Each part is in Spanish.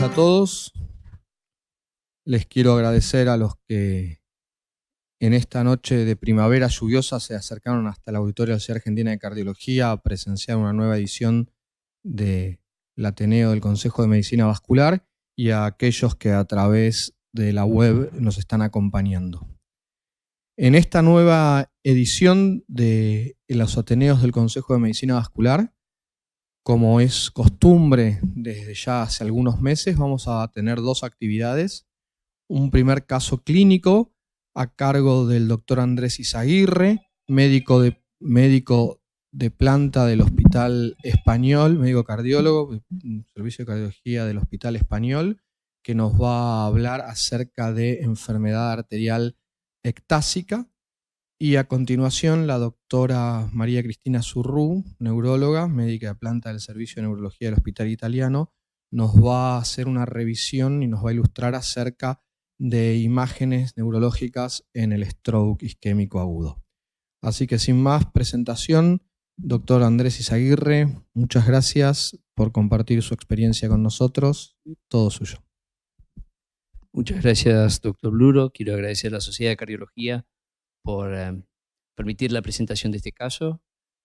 a todos. Les quiero agradecer a los que en esta noche de primavera lluviosa se acercaron hasta el auditorio de la Sociedad Argentina de Cardiología a presenciar una nueva edición del Ateneo del Consejo de Medicina Vascular y a aquellos que a través de la web nos están acompañando. En esta nueva edición de los Ateneos del Consejo de Medicina Vascular, como es costumbre desde ya hace algunos meses, vamos a tener dos actividades. Un primer caso clínico a cargo del doctor Andrés Izaguirre, médico de planta del Hospital Español, médico cardiólogo, servicio de cardiología del Hospital Español, que nos va a hablar acerca de enfermedad arterial ectásica. Y a continuación la doctora María Cristina Zurrú, neuróloga, médica de planta del Servicio de Neurología del Hospital Italiano, nos va a hacer una revisión y nos va a ilustrar acerca de imágenes neurológicas en el stroke isquémico agudo. Así que sin más presentación, doctor Andrés Izaguirre, muchas gracias por compartir su experiencia con nosotros. Todo suyo. Muchas gracias, doctor Bluro. Quiero agradecer a la Sociedad de Cardiología por permitir la presentación de este caso,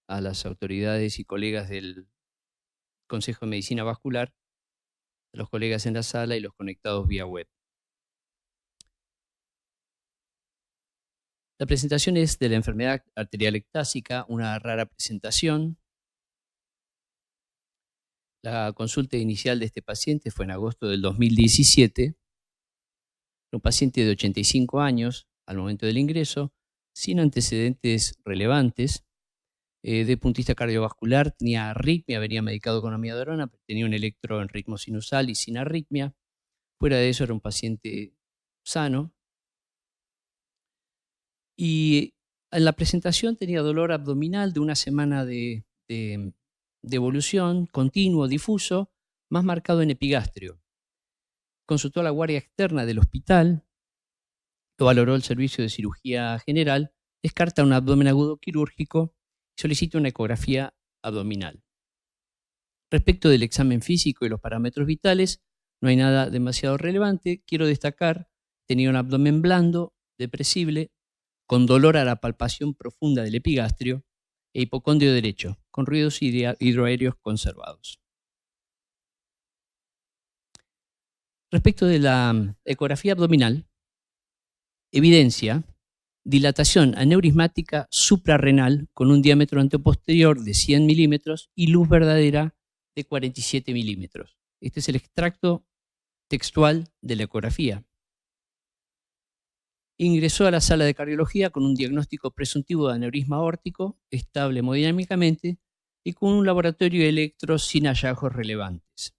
a las autoridades y colegas del Consejo de Medicina Vascular, a los colegas en la sala y los conectados vía web. La presentación es de la enfermedad arterial ectásica, una rara presentación. La consulta inicial de este paciente fue en agosto del 2017. Un paciente de 85 años al momento del ingreso, sin antecedentes relevantes. De punto de vista cardiovascular, tenía arritmia, venía medicado con amiodarona, pero tenía un electro en ritmo sinusal y sin arritmia. Fuera de eso era un paciente sano. Y en la presentación tenía dolor abdominal de una semana de evolución, continuo, difuso, más marcado en epigastrio. Consultó a la guardia externa del hospital, lo valoró el servicio de cirugía general, descarta un abdomen agudo quirúrgico y solicita una ecografía abdominal. Respecto del examen físico y los parámetros vitales, no hay nada demasiado relevante. Quiero destacar, tenía un abdomen blando, depresible, con dolor a la palpación profunda del epigastrio e hipocondrio derecho, con ruidos hidroaéreos conservados. Respecto de la ecografía abdominal, evidencia dilatación aneurismática suprarrenal con un diámetro anteposterior de 100 milímetros y luz verdadera de 47 milímetros. Este es el extracto textual de la ecografía. Ingresó a la sala de cardiología con un diagnóstico presuntivo de aneurisma aórtico, estable hemodinámicamente y con un laboratorio de electros sin hallazgos relevantes.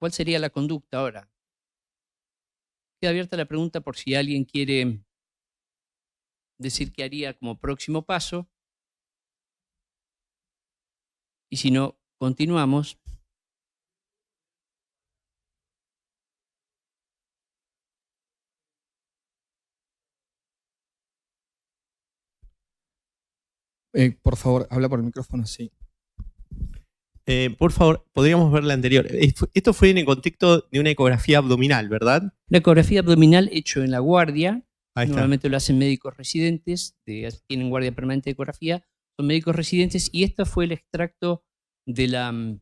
¿Cuál sería la conducta ahora? Queda abierta la pregunta por si alguien quiere decir qué haría como próximo paso. Y si no, continuamos. Por favor, habla por el micrófono, sí. Por favor, podríamos ver la anterior. Esto fue en el contexto de una ecografía abdominal, ¿verdad? La ecografía abdominal hecho en la guardia. Ahí está. Normalmente lo hacen médicos residentes, tienen guardia permanente de ecografía, son médicos residentes y este fue el extracto de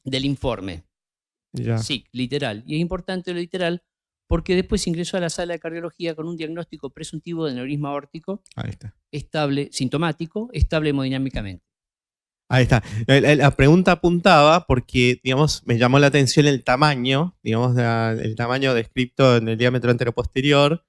del informe. Ya. Sí, literal. Y es importante lo literal porque después ingresó a la sala de cardiología con un diagnóstico presuntivo de aneurisma aórtico, Ahí está. estable, sintomático, estable hemodinámicamente. Ahí está. La pregunta apuntaba porque, digamos, me llamó la atención el tamaño, digamos, el tamaño descrito en el diámetro anteroposterior,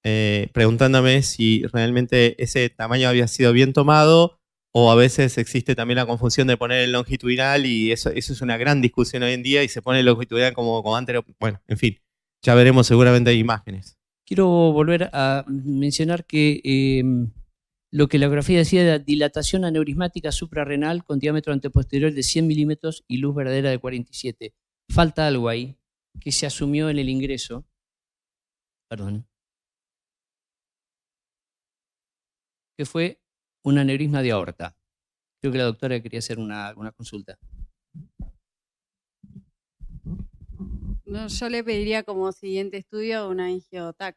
preguntándome si realmente ese tamaño había sido bien tomado o a veces existe también la confusión de poner el longitudinal y eso es una gran discusión hoy en día y se pone el longitudinal como antero. Bueno, en fin, ya veremos seguramente imágenes. Quiero volver a mencionar que lo que la ecografía decía era dilatación aneurismática suprarrenal con diámetro anteposterior de 100 milímetros y luz verdadera de 47. Falta algo ahí que se asumió en el ingreso. Perdón. Que fue un aneurisma de aorta, Creo que la doctora quería hacer una consulta. No, yo le pediría como siguiente estudio una angiotac.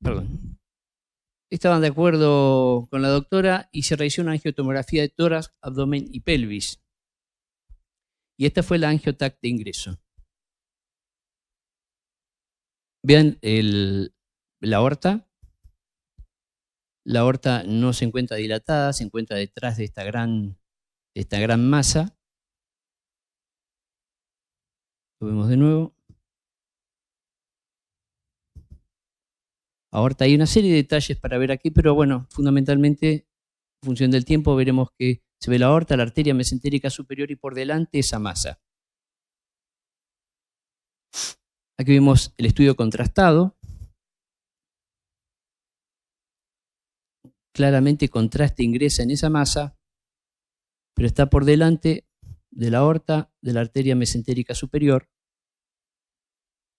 Perdón. Estaban de acuerdo con la doctora y se realizó una angiotomografía de tórax, abdomen y pelvis. Y esta fue la angiotac de ingreso. Vean la aorta. La aorta no se encuentra dilatada, se encuentra detrás de esta gran masa. Lo vemos de nuevo. Aorta, hay una serie de detalles para ver aquí, pero bueno, fundamentalmente, en función del tiempo, veremos que se ve la aorta, la arteria mesentérica superior y por delante esa masa. Aquí vemos el estudio contrastado. Claramente contraste ingresa en esa masa, pero está por delante de la aorta, de la arteria mesentérica superior,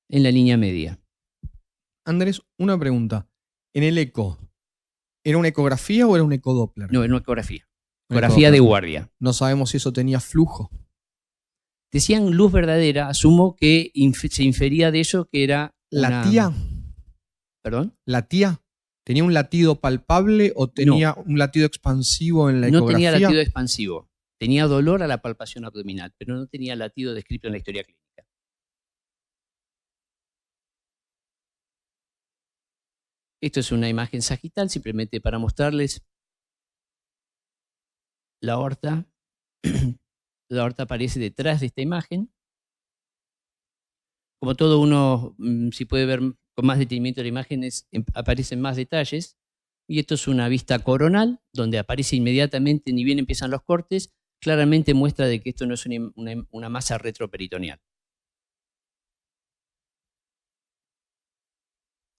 en la línea media. Andrés, una pregunta. En el eco, ¿era una ecografía o era un ecodoppler? No, era una ecografía. Una Ecografía de ecografía. guardia. No sabemos si eso tenía flujo. Decían luz verdadera, asumo que se infería de eso que era ¿La tía? ¿Perdón? ¿La tía tenía un latido palpable o tenía un latido expansivo en la No ecografía? tenía latido expansivo. Tenía dolor a la palpación abdominal, pero no tenía latido descrito en la historia clínica. Esto es una imagen sagital, simplemente para mostrarles la aorta. La aorta aparece detrás de esta imagen. Como todo uno, si puede ver con más detenimiento la imagen, aparecen más detalles. Y esto es una vista coronal, donde aparece inmediatamente, ni bien empiezan los cortes, claramente muestra de que esto no es una masa retroperitoneal.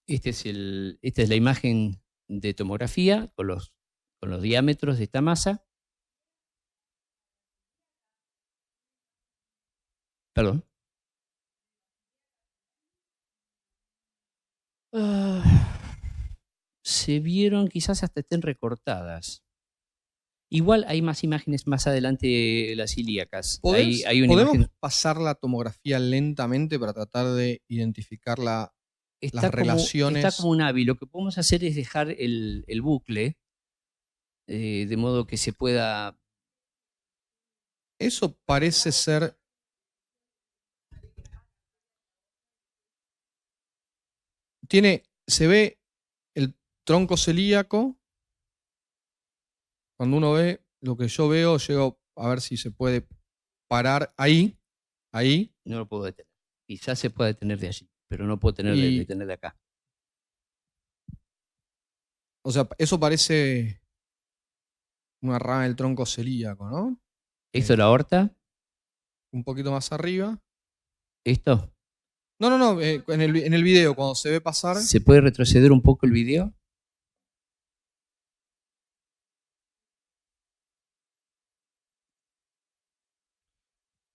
Esta es la imagen de tomografía con los diámetros de esta masa. Perdón. Se vieron, quizás hasta estén recortadas. Igual hay más imágenes más adelante, las ilíacas. Hay una ¿Podemos imagen, pasar la tomografía lentamente para tratar de identificar las relaciones? está como un AVI. Lo que podemos hacer es dejar el bucle de modo que se pueda... Eso parece ser... Se ve el tronco celíaco. Cuando uno ve lo que yo veo, llego a ver si se puede parar ahí. No lo puedo detener. Quizás se pueda detener de allí, pero no puedo detener de acá. O sea, eso parece una rama del tronco celíaco, ¿no? ¿Esto es la aorta? Un poquito más arriba. ¿Esto? No, en el video, cuando se ve pasar. ¿Se puede retroceder un poco el video?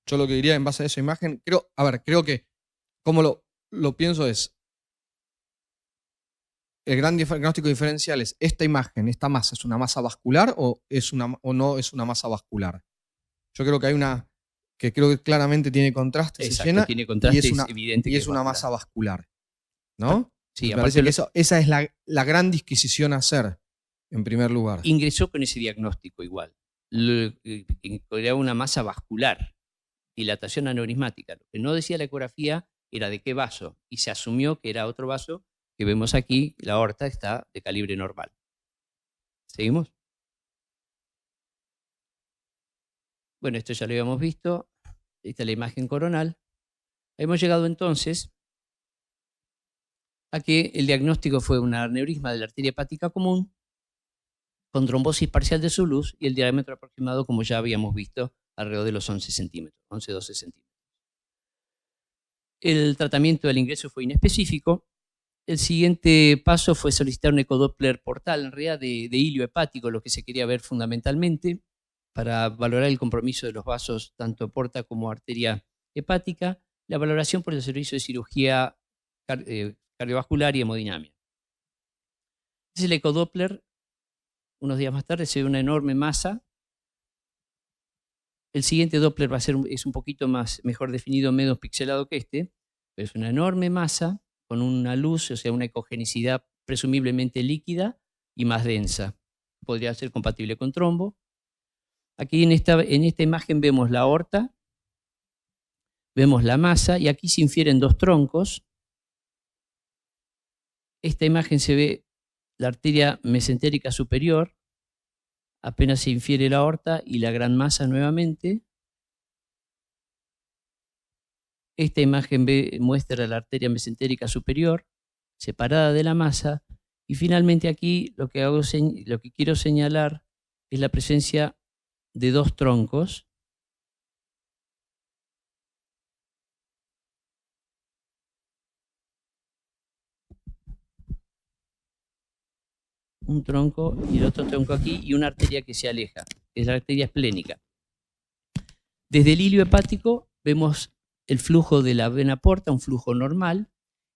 Yo lo que diría en base a esa imagen, creo que como lo pienso es, el gran diagnóstico diferencial es, esta imagen, esta masa, ¿es una masa vascular o no es una masa vascular? Yo creo que hay una que creo que claramente tiene contraste, Exacto, se llena, tiene contraste, y es evidente y que es una vascular. masa vascular, ¿no? Sí, Me aparte parece que esa es la gran disquisición a hacer, en primer lugar. ingresó con ese diagnóstico igual. Era una masa vascular, dilatación aneurismática. Lo que no decía la ecografía era de qué vaso, y se asumió que era otro vaso que vemos aquí, la aorta está de calibre normal. ¿Seguimos? Bueno, esto ya lo habíamos visto. Esta es la imagen coronal. Hemos llegado entonces a que el diagnóstico fue un aneurisma de la arteria hepática común con trombosis parcial de su luz y el diámetro aproximado, como ya habíamos visto, alrededor de los 11 centímetros, 11-12 centímetros. El tratamiento del ingreso fue inespecífico. El siguiente paso fue solicitar un ecodoppler portal, en realidad de hilio hepático, lo que se quería ver fundamentalmente, para valorar el compromiso de los vasos, tanto porta como arteria hepática, la valoración por el servicio de cirugía cardiovascular y hemodinamia. Es el ecodoppler unos días más tarde se ve una enorme masa. El siguiente Doppler es un poquito mejor definido, menos pixelado que este, pero es una enorme masa con una luz, o sea, una ecogenicidad presumiblemente líquida y más densa. Podría ser compatible con trombo. Aquí en esta imagen vemos la aorta, vemos la masa y aquí se infieren dos troncos. Esta imagen se ve la arteria mesentérica superior, apenas se infiere la aorta y la gran masa nuevamente. Esta imagen muestra la arteria mesentérica superior, separada de la masa. Y finalmente aquí lo que quiero señalar es la presencia de dos troncos. Un tronco y el otro tronco aquí y una arteria que se aleja, que es la arteria esplénica. Desde el hilio hepático vemos el flujo de la vena porta, un flujo normal,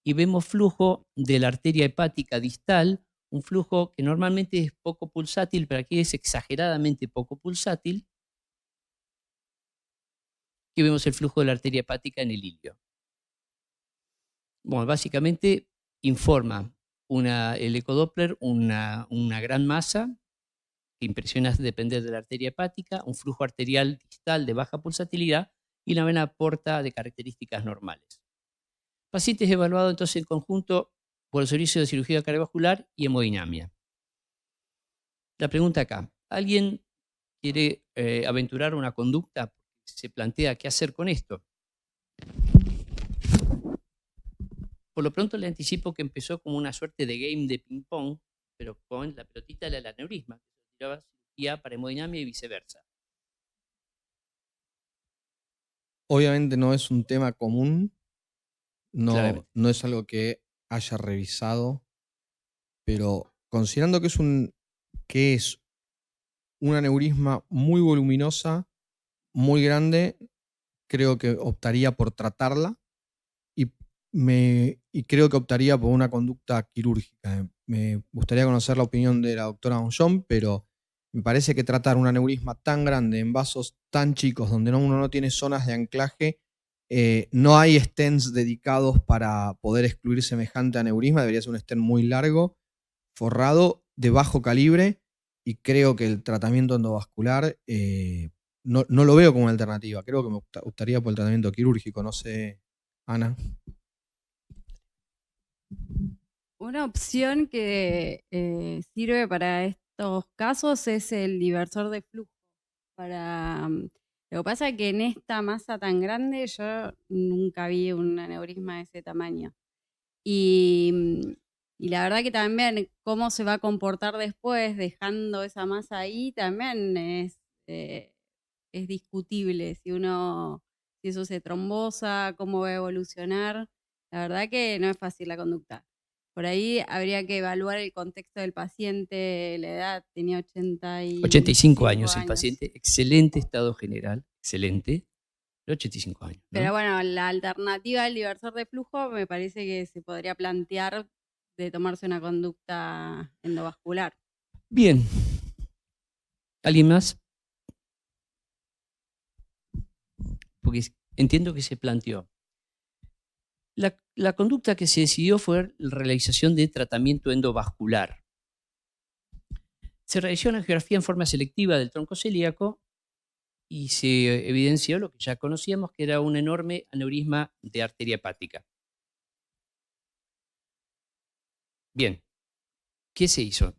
y vemos flujo de la arteria hepática distal, un flujo que normalmente es poco pulsátil, pero aquí es exageradamente poco pulsátil. Aquí vemos el flujo de la arteria hepática en el hilio. Bueno, básicamente informa el ecodoppler una gran masa que impresiona depender de la arteria hepática, un flujo arterial distal de baja pulsatilidad y la vena porta de características normales. Pacientes evaluados entonces en conjunto por el servicio de cirugía cardiovascular y hemodinamia. La pregunta acá, ¿alguien quiere aventurar una conducta? Se plantea qué hacer con esto. Por lo pronto le anticipo que empezó como una suerte de game de ping-pong, pero con la pelotita del aneurisma, que se tiraba cirugía para hemodinamia y viceversa. Obviamente no es un tema común, Claramente. no es algo que haya revisado, pero considerando que es una aneurisma muy voluminosa, muy grande, creo que optaría por tratarla y creo que optaría por una conducta quirúrgica. Me gustaría conocer la opinión de la doctora Donjon, pero me parece que tratar un aneurisma tan grande en vasos tan chicos donde uno no tiene zonas de anclaje, no hay stents dedicados para poder excluir semejante aneurisma. Debería ser un stent muy largo, forrado, de bajo calibre, y creo que el tratamiento endovascular no lo veo como alternativa. Creo que me optaría por el tratamiento quirúrgico. No sé, Ana. Una opción que sirve para estos casos es el diversor de flujo. Lo que pasa es que en esta masa tan grande yo nunca vi un aneurisma de ese tamaño. Y la verdad que también cómo se va a comportar después dejando esa masa ahí también es discutible. Si eso se trombosa, cómo va a evolucionar. La verdad que no es fácil la conducta. Por ahí habría que evaluar el contexto del paciente, la edad, tenía 85 años el paciente, excelente estado general, excelente, de 85 años. ¿No? Pero bueno, la alternativa al diversor de flujo me parece que se podría plantear de tomarse una conducta endovascular. Bien. ¿Alguien más? Porque entiendo que se planteó. La conducta que se decidió fue la realización de tratamiento endovascular. Se realizó una angiografía en forma selectiva del tronco celíaco y se evidenció lo que ya conocíamos, que era un enorme aneurisma de arteria hepática. Bien, ¿qué se hizo?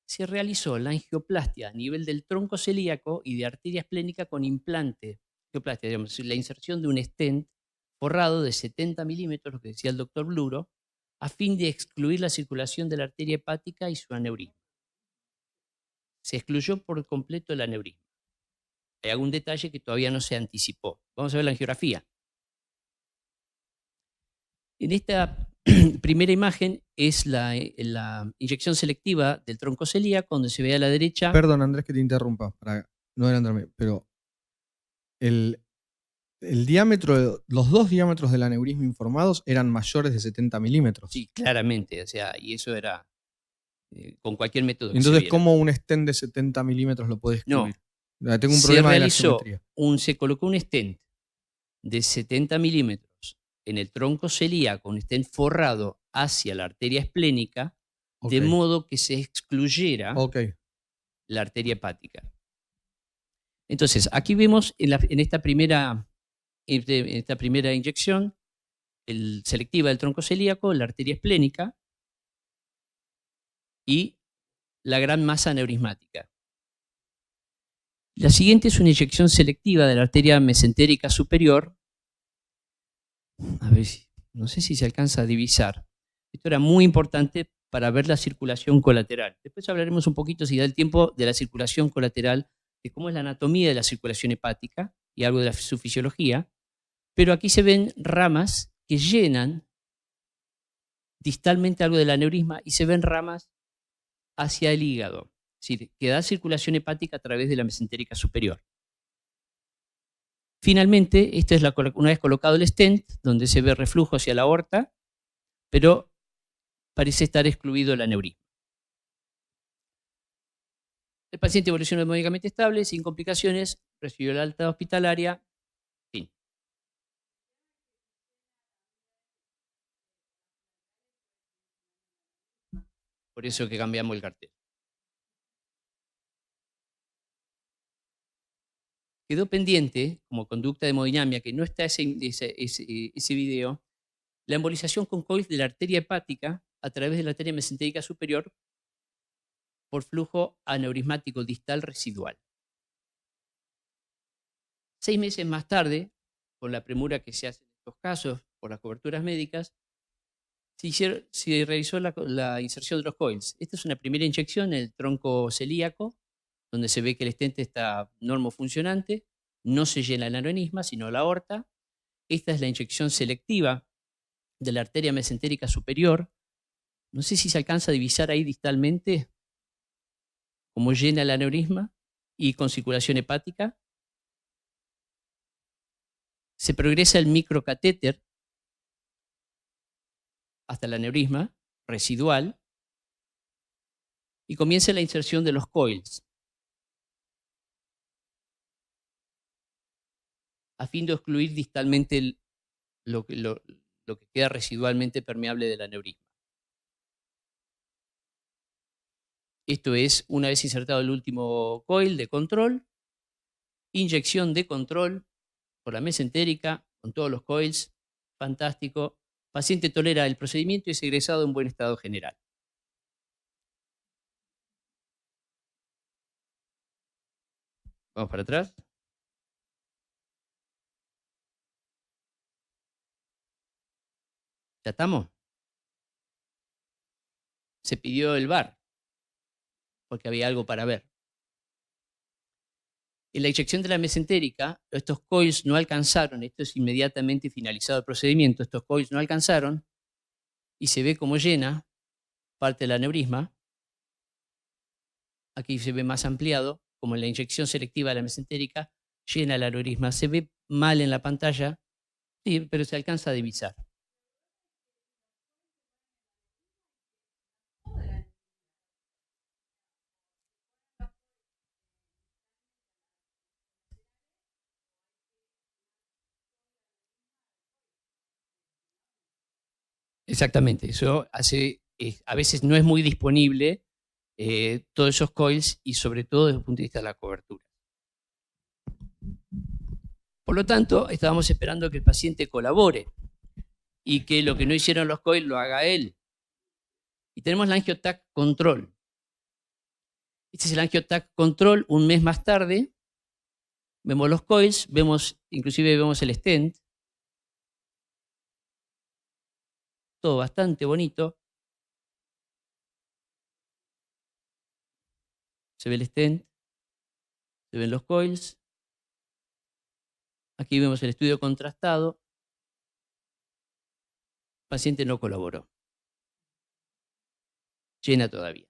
Se realizó la angioplastia a nivel del tronco celíaco y de arteria esplénica con implante. Angioplastia, digamos, la inserción de un stent forrado de 70 milímetros, lo que decía el doctor Bluro, a fin de excluir la circulación de la arteria hepática y su aneurisma. Se excluyó por completo el aneurisma. Hay algún detalle que todavía no se anticipó. Vamos a ver la angiografía. En esta primera imagen es la inyección selectiva del tronco celíaco, donde se ve a la derecha. Perdón, Andrés, que te interrumpa, para no adelantarme, pero el diámetro, los dos diámetros del aneurisma informados eran mayores de 70 milímetros. Sí, claramente, o sea, y eso era con cualquier método. que se Entonces, viera. ¿cómo un stent de 70 milímetros lo puede No. excluir? Tengo un problema de la simetría. Se colocó un stent de 70 milímetros en el tronco celíaco, un stent forrado hacia la arteria esplénica, de Ok. modo que se excluyera Ok. la arteria hepática. Entonces, aquí vemos en esta primera inyección selectiva del tronco celíaco, la arteria esplénica y la gran masa aneurismática. La siguiente es una inyección selectiva de la arteria mesentérica superior. A ver, no sé si se alcanza a divisar. Esto era muy importante para ver la circulación colateral. Después hablaremos un poquito, si da el tiempo, de la circulación colateral, de cómo es la anatomía de la circulación hepática y algo de su fisiología. Pero aquí se ven ramas que llenan distalmente algo del aneurisma y se ven ramas hacia el hígado. Es decir, que da circulación hepática a través de la mesentérica superior. Finalmente, esta es una vez colocado el stent, donde se ve reflujo hacia la aorta, pero parece estar excluido el aneurisma. El paciente evolucionó hemodinámicamente estable, sin complicaciones, recibió la alta hospitalaria. Fin. Por eso que cambiamos el cartel. Quedó pendiente, como conducta de hemodinamia, que no está ese video, la embolización con coils de la arteria hepática a través de la arteria mesentérica superior por flujo aneurismático distal residual. 6 meses más tarde, con la premura que se hace en estos casos por las coberturas médicas, se realizó la inserción de los coils. Esta es una primera inyección en el tronco celíaco, donde se ve que el stent está normofuncionante, no se llena el aneurisma, sino la aorta. Esta es la inyección selectiva de la arteria mesentérica superior. No sé si se alcanza a divisar ahí distalmente cómo llena el aneurisma y con circulación hepática. Se progresa el microcatéter hasta el aneurisma residual y comienza la inserción de los coils, a fin de excluir distalmente lo que queda residualmente permeable del aneurisma. Esto es, una vez insertado el último coil de control, inyección de control por la mesentérica con todos los coils, fantástico. Paciente tolera el procedimiento y es egresado en buen estado general. Vamos para atrás. ¿Ya estamos? Se pidió el VAR, porque había algo para ver. En la inyección de la mesentérica, estos coils no alcanzaron, esto es inmediatamente finalizado el procedimiento, estos coils no alcanzaron y se ve como llena parte del aneurisma. Aquí se ve más ampliado, como en la inyección selectiva de la mesentérica, llena el aneurisma. Se ve mal en la pantalla, sí, pero se alcanza a divisar. Exactamente, eso hace, a veces no es muy disponible todos esos coils y sobre todo desde el punto de vista de la cobertura. Por lo tanto, estábamos esperando que el paciente colabore y que lo que no hicieron los coils lo haga él. Y tenemos la AngioTac Control. Este es el AngioTac Control un mes más tarde. Vemos los coils, inclusive vemos el stent. Todo bastante bonito. Se ve el stent, se ven los coils. Aquí vemos el estudio contrastado. El paciente no colaboró. Llena todavía.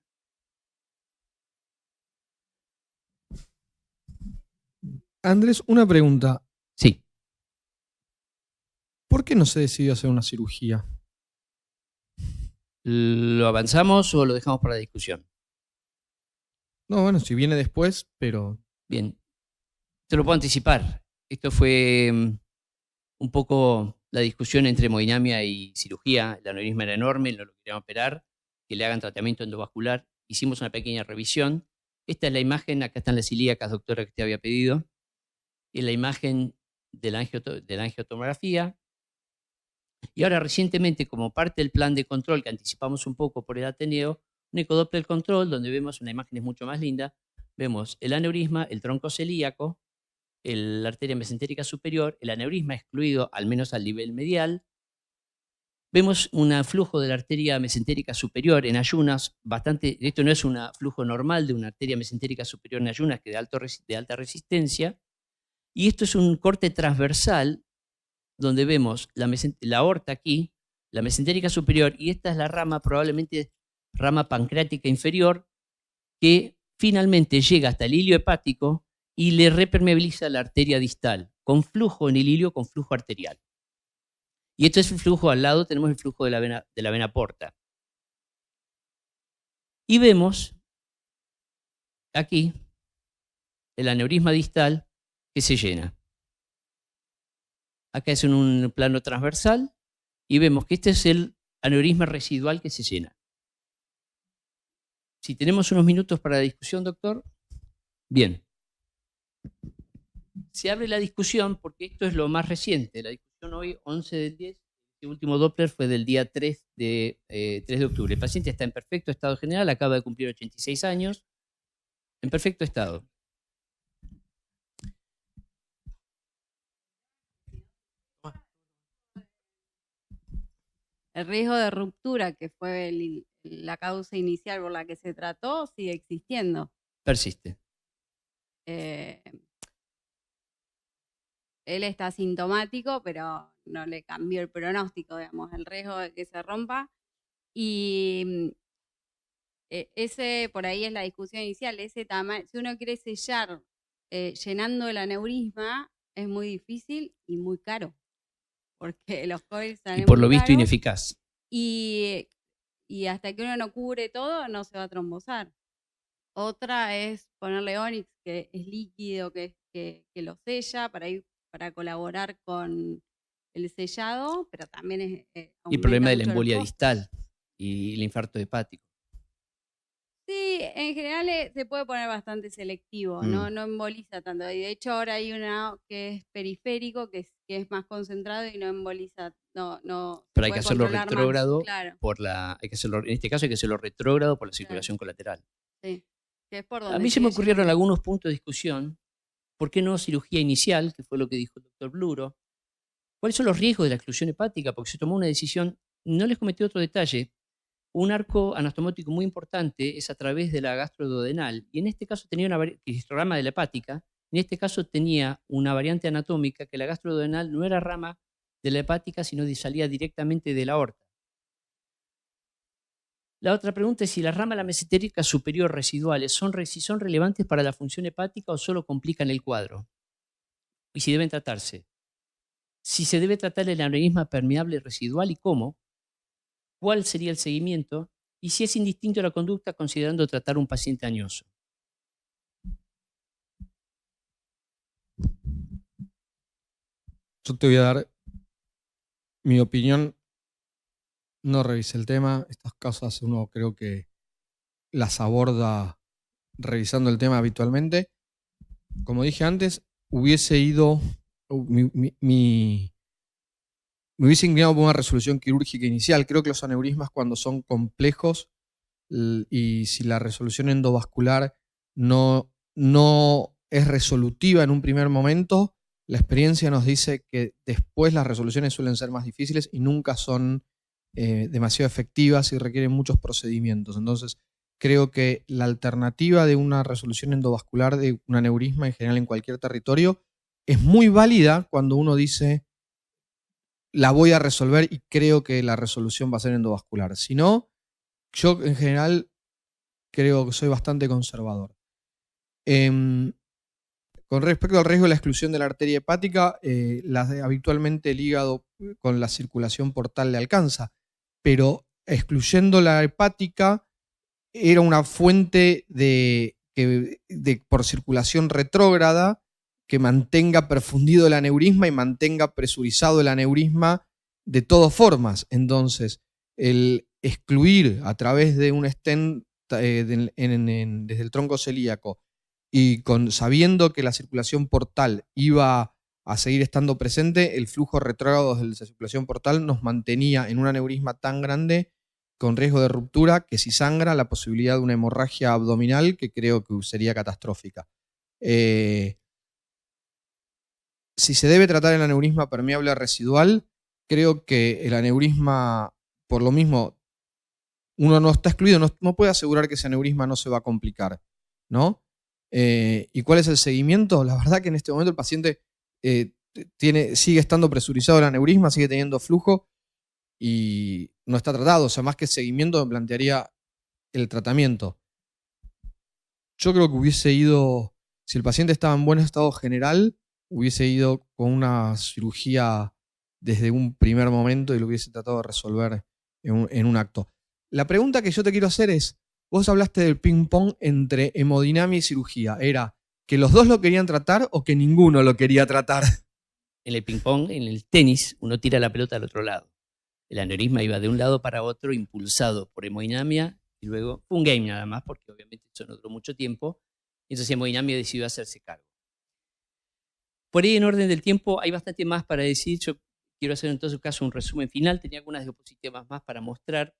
Andrés, una pregunta. Sí. ¿Por qué no se decidió hacer una cirugía? ¿Lo avanzamos o lo dejamos para la discusión? No, bueno, si viene después, pero... Bien, te lo puedo anticipar. Esto fue un poco la discusión entre hemodinamia y cirugía. El aneurisma era enorme, no lo querían operar, que le hagan tratamiento endovascular. Hicimos una pequeña revisión. Esta es la imagen, acá están las ilíacas, doctora, que te había pedido. Y la imagen de la angiotomografía. Y ahora recientemente, como parte del plan de control que anticipamos un poco por el Ateneo, un ecodoppler control, donde vemos una imagen mucho más linda, vemos el aneurisma, el tronco celíaco, la arteria mesentérica superior, el aneurisma excluido al menos al nivel medial. Vemos un flujo de la arteria mesentérica superior en ayunas, esto no es un flujo normal de una arteria mesentérica superior en ayunas, que de alta resistencia, y esto es un corte transversal donde vemos la aorta aquí, la mesentérica superior, y esta es la rama, probablemente rama pancreática inferior, que finalmente llega hasta el hilio hepático y le repermeabiliza la arteria distal, con flujo en el hilio, con flujo arterial. Y esto es el flujo al lado, tenemos el flujo de la vena porta. Y vemos aquí el aneurisma distal que se llena. Acá es en un plano transversal y vemos que este es el aneurisma residual que se llena. Si tenemos unos minutos para la discusión, doctor. Bien. Se abre la discusión porque esto es lo más reciente. La discusión hoy, 11/10, el último Doppler fue del día 3 de octubre. El paciente está en perfecto estado general, acaba de cumplir 86 años, en perfecto estado. El riesgo de ruptura, que fue la causa inicial por la que se trató, sigue existiendo. Persiste. Él está asintomático, pero no le cambió el pronóstico, digamos, el riesgo de que se rompa. Y ese, por ahí es la discusión inicial, ese tamaño, si uno quiere sellar llenando el aneurisma, es muy difícil y muy caro, porque los coils salen y por muy lo visto caros, ineficaz. Y hasta que uno no cubre todo, no se va a trombosar. Otra es ponerle Onyx, que es líquido, que lo sella para colaborar con el sellado, pero también es... Y el problema de la mucho los embolia costos. distal y el infarto hepático. Sí, en general se puede poner bastante selectivo, no emboliza tanto. Y de hecho ahora hay una que es periférico, que es más concentrado y no emboliza. No, pero hay que hacerlo retrógrado, claro. En este caso hay que hacerlo retrógrado por la circulación colateral. Sí, que es por donde A mí se me ocurrieron algunos puntos de discusión. ¿Por qué no cirugía inicial? Que fue lo que dijo el doctor Bluro. ¿Cuáles son los riesgos de la exclusión hepática? Porque se tomó una decisión. No les cometí otro detalle. Un arco anastomotético muy importante es a través de la gastroduodenal. Y en este caso tenía histograma de la hepática. En este caso tenía una variante anatómica que la gastroduodenal no era rama de la hepática, sino que salía directamente de la aorta. La otra pregunta es si las ramas de la mesentérica superior residuales si son relevantes para la función hepática o solo complican el cuadro. Y si deben tratarse. Si se debe tratar el aneurisma permeable residual y cómo. ¿Cuál sería el seguimiento? Y si es indistinto la conducta considerando tratar un paciente añoso. Yo te voy a dar mi opinión. No revisé el tema. Estas cosas uno creo que las aborda revisando el tema habitualmente. Como dije antes, hubiese ido... Me hubiese inclinado por una resolución quirúrgica inicial. Creo que los aneurismas, cuando son complejos y si la resolución endovascular no es resolutiva en un primer momento, la experiencia nos dice que después las resoluciones suelen ser más difíciles y nunca son demasiado efectivas y requieren muchos procedimientos. Entonces, creo que la alternativa de una resolución endovascular de un aneurisma en general en cualquier territorio es muy válida cuando uno dice la voy a resolver y creo que la resolución va a ser endovascular. Si no, yo en general creo que soy bastante conservador. Con respecto al riesgo de la exclusión de la arteria hepática, habitualmente el hígado con la circulación portal le alcanza, pero excluyendo la hepática, era una fuente por circulación retrógrada que mantenga perfundido el aneurisma y mantenga presurizado el aneurisma de todas formas. Entonces, el excluir a través de un stent desde el tronco celíaco y sabiendo que la circulación portal iba a seguir estando presente, el flujo retrógrado de la circulación portal nos mantenía en un aneurisma tan grande con riesgo de ruptura que si sangra, la posibilidad de una hemorragia abdominal que creo que sería catastrófica. Si se debe tratar el aneurisma permeable residual, creo que el aneurisma, por lo mismo, uno no está excluido, no puede asegurar que ese aneurisma no se va a complicar, ¿no? ¿Y cuál es el seguimiento? La verdad que en este momento el paciente sigue estando presurizado el aneurisma, sigue teniendo flujo y no está tratado. O sea, más que seguimiento me plantearía el tratamiento. Yo creo que hubiese ido, si el paciente estaba en buen estado general, hubiese ido con una cirugía desde un primer momento y lo hubiese tratado de resolver en un acto. La pregunta que yo te quiero hacer es, vos hablaste del ping-pong entre hemodinamia y cirugía. ¿Era que los dos lo querían tratar o que ninguno lo quería tratar? En el ping-pong, en el tenis, uno tira la pelota al otro lado. El aneurisma iba de un lado para otro, impulsado por hemodinamia, y luego fue un game nada más, porque obviamente eso no duró mucho tiempo. Entonces hemodinamia decidió hacerse cargo. Por ahí, en orden del tiempo, hay bastante más para decir. Yo quiero hacer en todo caso un resumen final. Tenía algunas diapositivas más para mostrar.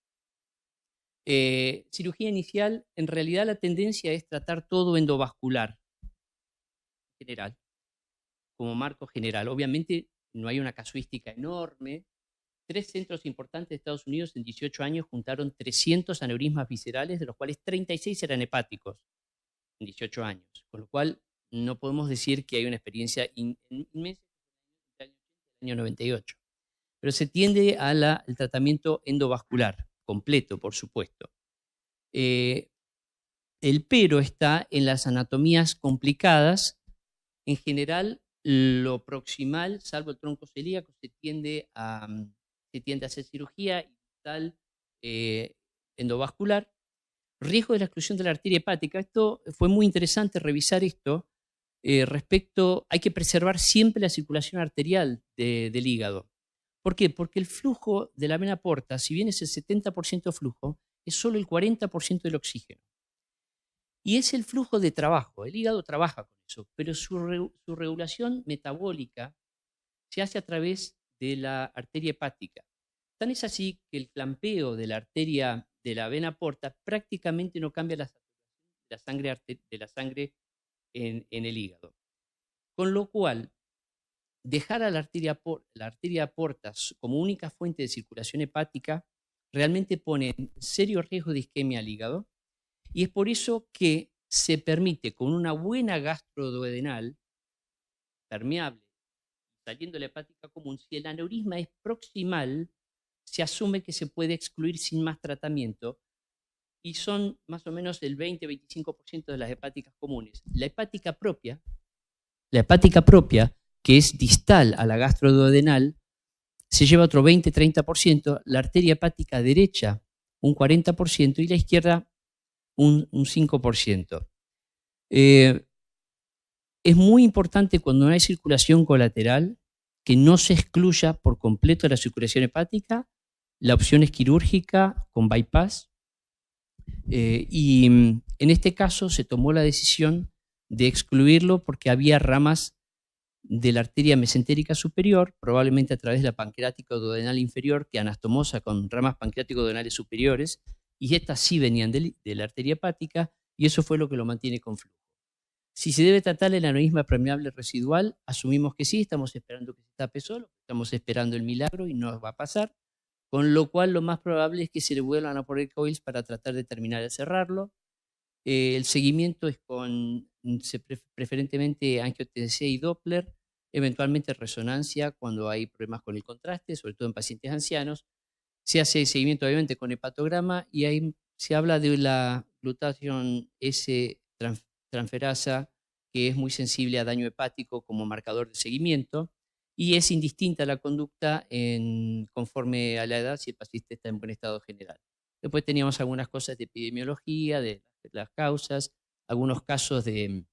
Cirugía inicial, en realidad la tendencia es tratar todo endovascular, en general, como marco general. Obviamente no hay una casuística enorme. 3 centros importantes de Estados Unidos en 18 años juntaron 300 aneurismas viscerales, de los cuales 36 eran hepáticos en 18 años. Con lo cual no podemos decir que hay una experiencia inmensa en el año 98. Pero se tiende al tratamiento endovascular, completo, por supuesto. El pero está en las anatomías complicadas. En general, lo proximal, salvo el tronco celíaco, se tiende a hacer cirugía endovascular. Riesgo de la exclusión de la arteria hepática. Esto fue muy interesante revisar esto. Hay que preservar siempre la circulación arterial del hígado. ¿Por qué? Porque el flujo de la vena porta, si bien es el 70% flujo, es solo el 40% del oxígeno. Y es el flujo de trabajo. El hígado trabaja con eso, pero su regulación metabólica se hace a través de la arteria hepática. Tan es así que el clampeo de la arteria de la vena porta prácticamente no cambia la sangre en el hígado. Con lo cual, dejar a la arteria porta como única fuente de circulación hepática realmente pone en serio riesgo de isquemia al hígado, y es por eso que se permite con una buena gastroduodenal permeable, saliendo la hepática común, si el aneurisma es proximal, se asume que se puede excluir sin más tratamiento, y son más o menos el 20-25% de las hepáticas comunes. La hepática propia, que es distal a la gastroduodenal, se lleva otro 20-30%, la arteria hepática derecha un 40% y la izquierda un 5%. Es muy importante cuando no hay circulación colateral que no se excluya por completo la circulación hepática. La opción es quirúrgica con bypass. Y en este caso se tomó la decisión de excluirlo porque había ramas de la arteria mesentérica superior, probablemente a través de la pancreático duodenal inferior, que anastomosa con ramas pancreático duodenales superiores, y estas sí venían de la arteria hepática, y eso fue lo que lo mantiene con flujo. Si se debe tratar el aneurisma permeable residual, asumimos que sí, estamos esperando que se tape solo, estamos esperando el milagro y no va a pasar, con lo cual lo más probable es que se le vuelvan a poner coils para tratar de terminar de cerrarlo. El seguimiento es preferentemente angiotensia y Doppler, eventualmente resonancia cuando hay problemas con el contraste, sobre todo en pacientes ancianos. Se hace seguimiento obviamente con hepatograma y ahí se habla de la glutatión S transferasa, que es muy sensible a daño hepático como marcador de seguimiento. y es indistinta la conducta conforme a la edad si el paciente está en buen estado general. Después teníamos algunas cosas de epidemiología, de las causas, algunos casos de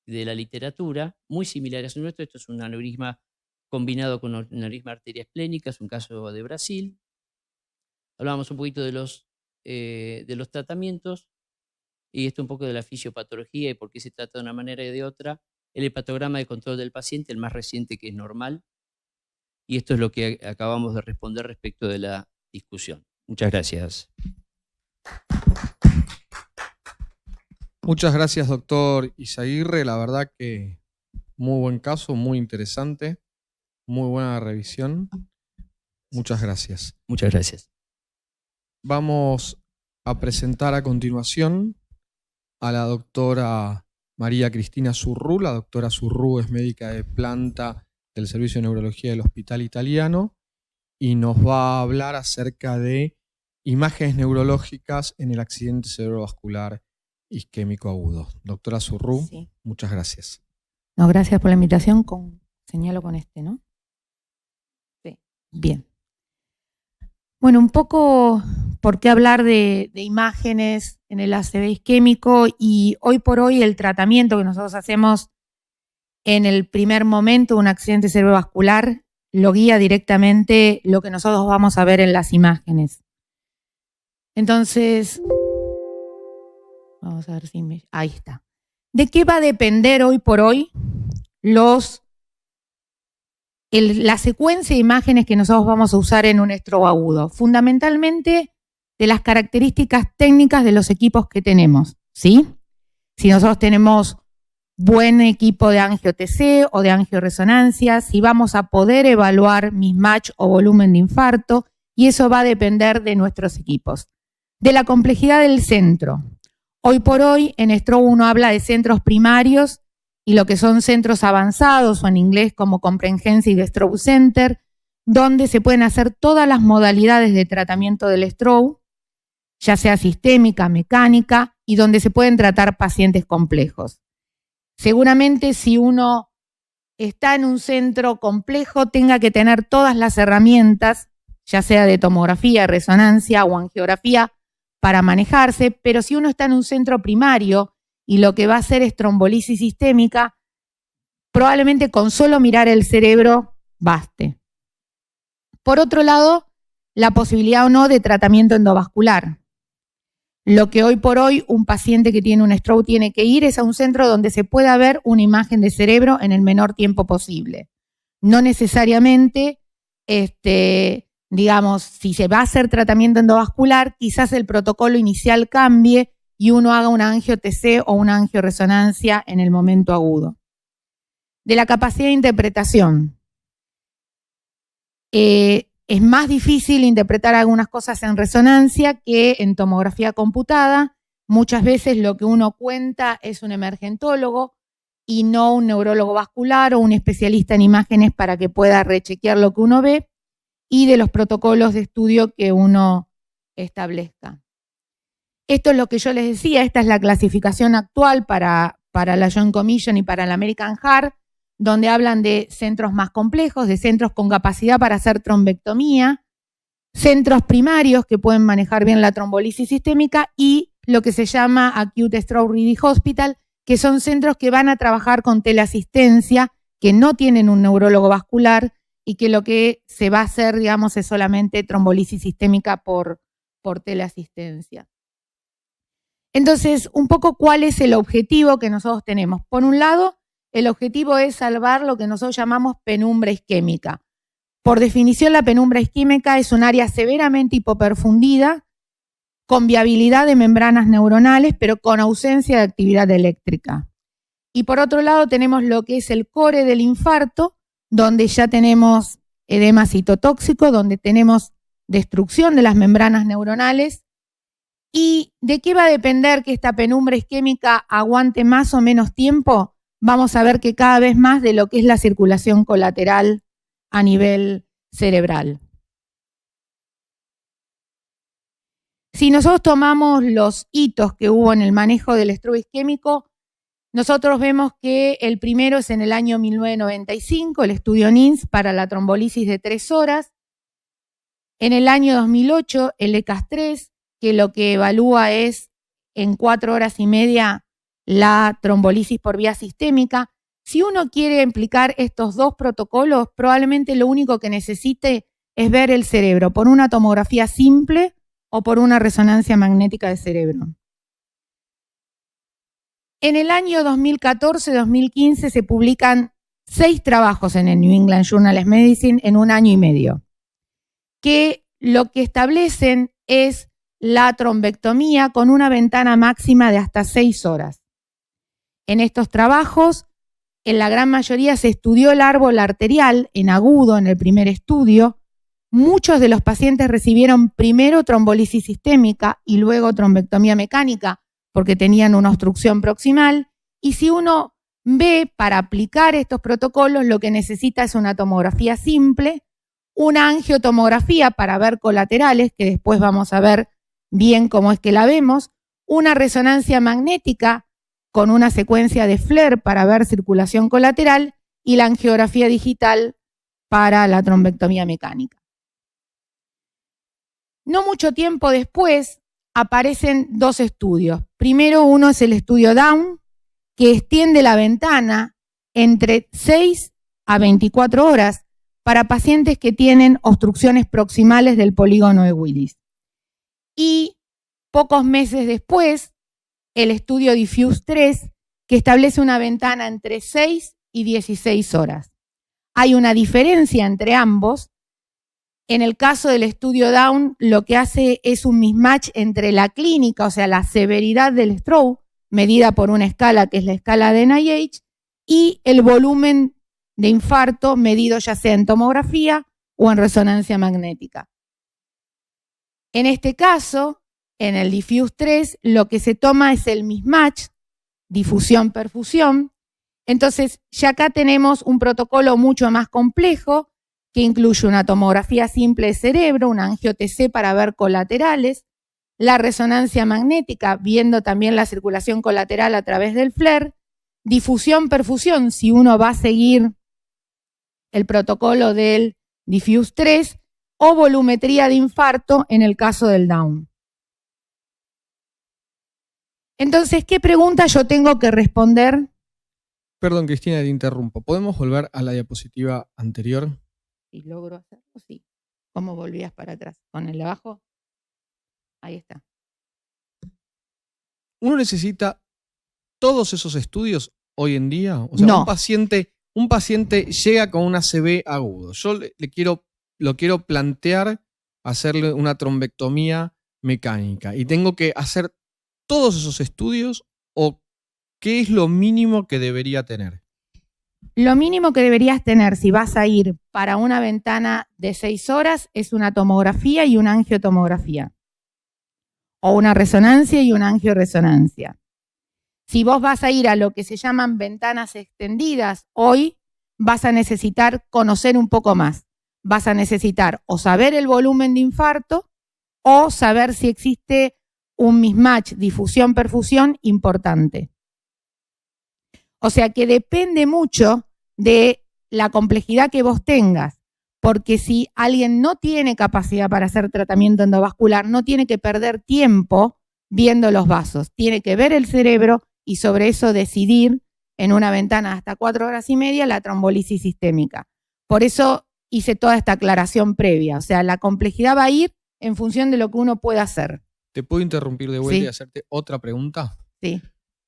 la literatura muy similares a nuestro. Esto es un aneurisma combinado con un aneurisma de arteria esplénica, es un caso de Brasil. Hablábamos un poquito de los tratamientos y esto un poco de la fisiopatología y por qué se trata de una manera y de otra. El hepatograma de control del paciente, el más reciente, que es normal. Y esto es lo que acabamos de responder respecto de la discusión. Muchas gracias. Muchas gracias, doctor Izaguirre. La verdad que muy buen caso, muy interesante, muy buena revisión. Muchas gracias. Muchas gracias. Vamos a presentar a continuación a la doctora María Cristina Zurrú. La doctora Zurrú es médica de planta del Servicio de Neurología del Hospital Italiano y nos va a hablar acerca de imágenes neurológicas en el accidente cerebrovascular isquémico agudo. Doctora Zurrú, sí. Muchas gracias. No, gracias por la invitación. Señalo con este, ¿no? Sí. Bien. Bueno, un poco por qué hablar de imágenes en el ACV isquémico, y hoy por hoy el tratamiento que nosotros hacemos en el primer momento de un accidente cerebrovascular lo guía directamente lo que nosotros vamos a ver en las imágenes. Entonces, vamos a ver si ahí está. ¿De qué va a depender hoy por hoy la secuencia de imágenes que nosotros vamos a usar en un stroke agudo? Fundamentalmente de las características técnicas de los equipos que tenemos, ¿sí? Si nosotros tenemos buen equipo de angio-TC o de angioresonancia, si vamos a poder evaluar mismatch o volumen de infarto, y eso va a depender de nuestros equipos. De la complejidad del centro. Hoy por hoy en stroke uno habla de centros primarios y lo que son centros avanzados, o en inglés como Comprehensive Stroke Center, donde se pueden hacer todas las modalidades de tratamiento del stroke, ya sea sistémica, mecánica, y donde se pueden tratar pacientes complejos. Seguramente si uno está en un centro complejo tenga que tener todas las herramientas, ya sea de tomografía, resonancia o angiografía, para manejarse, pero si uno está en un centro primario y lo que va a hacer es trombolisis sistémica, probablemente con solo mirar el cerebro baste. Por otro lado, la posibilidad o no de tratamiento endovascular. Lo que hoy por hoy un paciente que tiene un stroke tiene que ir es a un centro donde se pueda ver una imagen de cerebro en el menor tiempo posible. No necesariamente, digamos, si se va a hacer tratamiento endovascular, quizás el protocolo inicial cambie y uno haga una angio-TC o una angioresonancia en el momento agudo. De la capacidad de interpretación. Es más difícil interpretar algunas cosas en resonancia que en tomografía computada. Muchas veces lo que uno cuenta es un emergentólogo y no un neurólogo vascular o un especialista en imágenes para que pueda rechequear lo que uno ve, y de los protocolos de estudio que uno establezca. Esto es lo que yo les decía, esta es la clasificación actual para la Joint Commission y para la American Heart, donde hablan de centros más complejos, de centros con capacidad para hacer trombectomía, centros primarios que pueden manejar bien la trombolisis sistémica, y lo que se llama Acute Stroke Ready Hospital, que son centros que van a trabajar con teleasistencia, que no tienen un neurólogo vascular y que lo que se va a hacer, digamos, es solamente trombolisis sistémica por teleasistencia. Entonces, un poco cuál es el objetivo que nosotros tenemos. Por un lado, el objetivo es salvar lo que nosotros llamamos penumbra isquémica. Por definición, la penumbra isquémica es un área severamente hipoperfundida, con viabilidad de membranas neuronales, pero con ausencia de actividad eléctrica. Y por otro lado, tenemos lo que es el core del infarto, donde ya tenemos edema citotóxico, donde tenemos destrucción de las membranas neuronales. ¿Y de qué va a depender que esta penumbra isquémica aguante más o menos tiempo? Vamos a ver que cada vez más de lo que es la circulación colateral a nivel cerebral. Si nosotros tomamos los hitos que hubo en el manejo del stroke isquémico, nosotros vemos que el primero es en el año 1995, el estudio NINS para la trombolisis de 3 horas. En el año 2008, el ECAS-3, que lo que evalúa es en 4 horas y media la trombolisis por vía sistémica. Si uno quiere implicar estos dos protocolos, probablemente lo único que necesite es ver el cerebro por una tomografía simple o por una resonancia magnética de cerebro. En el año 2014-2015 se publican 6 trabajos en el New England Journal of Medicine en un año y medio, que lo que establecen es la trombectomía con una ventana máxima de hasta 6 horas. En estos trabajos, en la gran mayoría se estudió el árbol arterial en agudo en el primer estudio. Muchos de los pacientes recibieron primero trombolisis sistémica y luego trombectomía mecánica porque tenían una obstrucción proximal. Y si uno ve para aplicar estos protocolos, lo que necesita es una tomografía simple, una angiotomografía para ver colaterales, que después vamos a ver bien cómo es que la vemos, una resonancia magnética con una secuencia de FLAIR para ver circulación colateral y la angiografía digital para la trombectomía mecánica. No mucho tiempo después aparecen 2 estudios. Primero, uno es el estudio Down, que extiende la ventana entre 6 a 24 horas para pacientes que tienen obstrucciones proximales del polígono de Willis. Y pocos meses después, el estudio Diffuse-3, que establece una ventana entre 6 y 16 horas. Hay una diferencia entre ambos. En el caso del estudio Down, lo que hace es un mismatch entre la clínica, o sea, la severidad del stroke, medida por una escala que es la escala de NIH, y el volumen de infarto medido ya sea en tomografía o en resonancia magnética. En este caso, en el Diffuse-3, lo que se toma es el mismatch, difusión-perfusión. Entonces, ya acá tenemos un protocolo mucho más complejo que incluye una tomografía simple de cerebro, una angio-TC para ver colaterales, la resonancia magnética, viendo también la circulación colateral a través del FLAIR, difusión-perfusión, si uno va a seguir el protocolo del Diffuse-3, o volumetría de infarto en el caso del Down. Entonces, ¿qué pregunta yo tengo que responder? Perdón, Cristina, te interrumpo. ¿Podemos volver a la diapositiva anterior? Si logro hacerlo, sí. ¿Cómo volvías para atrás? ¿Con el de abajo? Ahí está. ¿Uno necesita todos esos estudios hoy en día? O sea, no. un paciente llega con un ACV agudo. Yo lo quiero plantear hacerle una trombectomía mecánica y tengo que hacer todos esos estudios, o ¿qué es lo mínimo que debería tener? Lo mínimo que deberías tener si vas a ir para una ventana de 6 horas es una tomografía y una angiotomografía. O una resonancia y una angioresonancia. Si vos vas a ir a lo que se llaman ventanas extendidas, hoy vas a necesitar conocer un poco más. Vas a necesitar o saber el volumen de infarto o saber si existe un mismatch difusión-perfusión importante. O sea que depende mucho de la complejidad que vos tengas, porque si alguien no tiene capacidad para hacer tratamiento endovascular, no tiene que perder tiempo viendo los vasos, tiene que ver el cerebro y sobre eso decidir en una ventana hasta 4 horas y media la trombolisis sistémica. Por eso hice toda esta aclaración previa, o sea, la complejidad va a ir en función de lo que uno pueda hacer. ¿Te puedo interrumpir de vuelta Sí. y hacerte otra pregunta? Sí.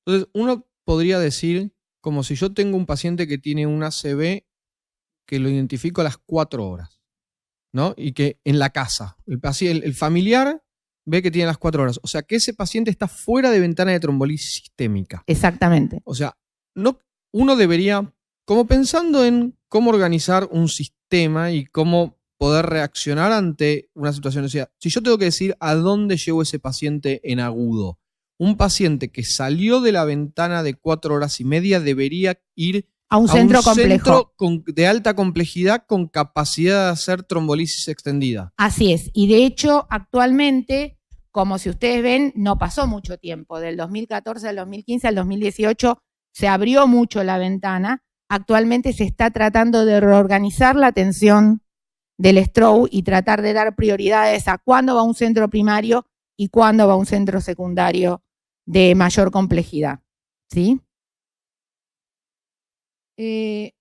Entonces, uno podría decir, como si yo tengo un paciente que tiene un ACV que lo identifico a las 4 horas, ¿no? Y que en la casa, el familiar ve que tiene las 4 horas. O sea, que ese paciente está fuera de ventana de trombolisis sistémica. Exactamente. O sea, uno debería, como pensando en cómo organizar un sistema y cómo poder reaccionar ante una situación. O sea, si yo tengo que decir a dónde llevo ese paciente en agudo, un paciente que salió de la ventana de 4 horas y media debería ir a un centro complejo. De alta complejidad con capacidad de hacer trombolisis extendida. Así es. Y de hecho, actualmente, como si ustedes ven, no pasó mucho tiempo. Del 2014 al 2015 al 2018 se abrió mucho la ventana. Actualmente se está tratando de reorganizar la atención del stroke y tratar de dar prioridades a cuándo va a un centro primario y cuándo va a un centro secundario de mayor complejidad, ¿sí? Es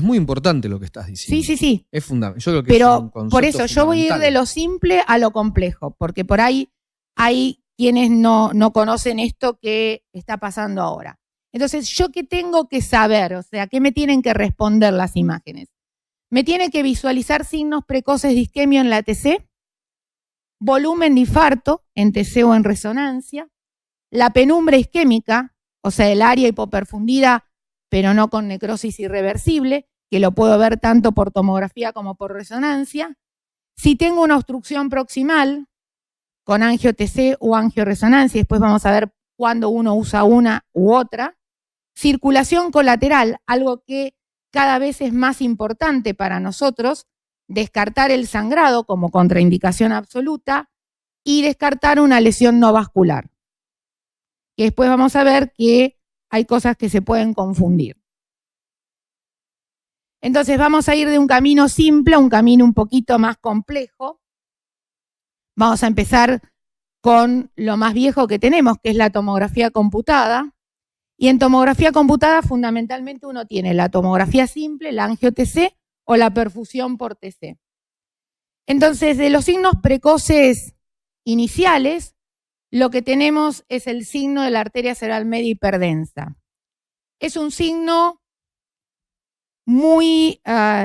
muy importante lo que estás diciendo. Sí. Es fundamental. Yo creo que pero es un concepto por eso yo voy a ir fundamental. de lo simple a lo complejo, porque por ahí hay quienes no conocen esto que está pasando ahora. Entonces, ¿yo qué tengo que saber? O sea, ¿qué me tienen que responder las imágenes? Me tiene que visualizar signos precoces de isquemia en la TC, volumen de infarto en TC o en resonancia, la penumbra isquémica, o sea, el área hipoperfundida, pero no con necrosis irreversible, que lo puedo ver tanto por tomografía como por resonancia. Si tengo una obstrucción proximal con angio-TC o angio-resonancia, después vamos a ver cuándo uno usa una u otra. Circulación colateral, algo que cada vez es más importante para nosotros, descartar el sangrado como contraindicación absoluta y descartar una lesión no vascular. Que después vamos a ver que hay cosas que se pueden confundir. Entonces vamos a ir de un camino simple a un camino un poquito más complejo. Vamos a empezar con lo más viejo que tenemos, que es la tomografía computada. Y en tomografía computada fundamentalmente uno tiene la tomografía simple, la angio-TC o la perfusión por TC. Entonces, de los signos precoces iniciales, lo que tenemos es el signo de la arteria cerebral media hiperdensa. Es un signo muy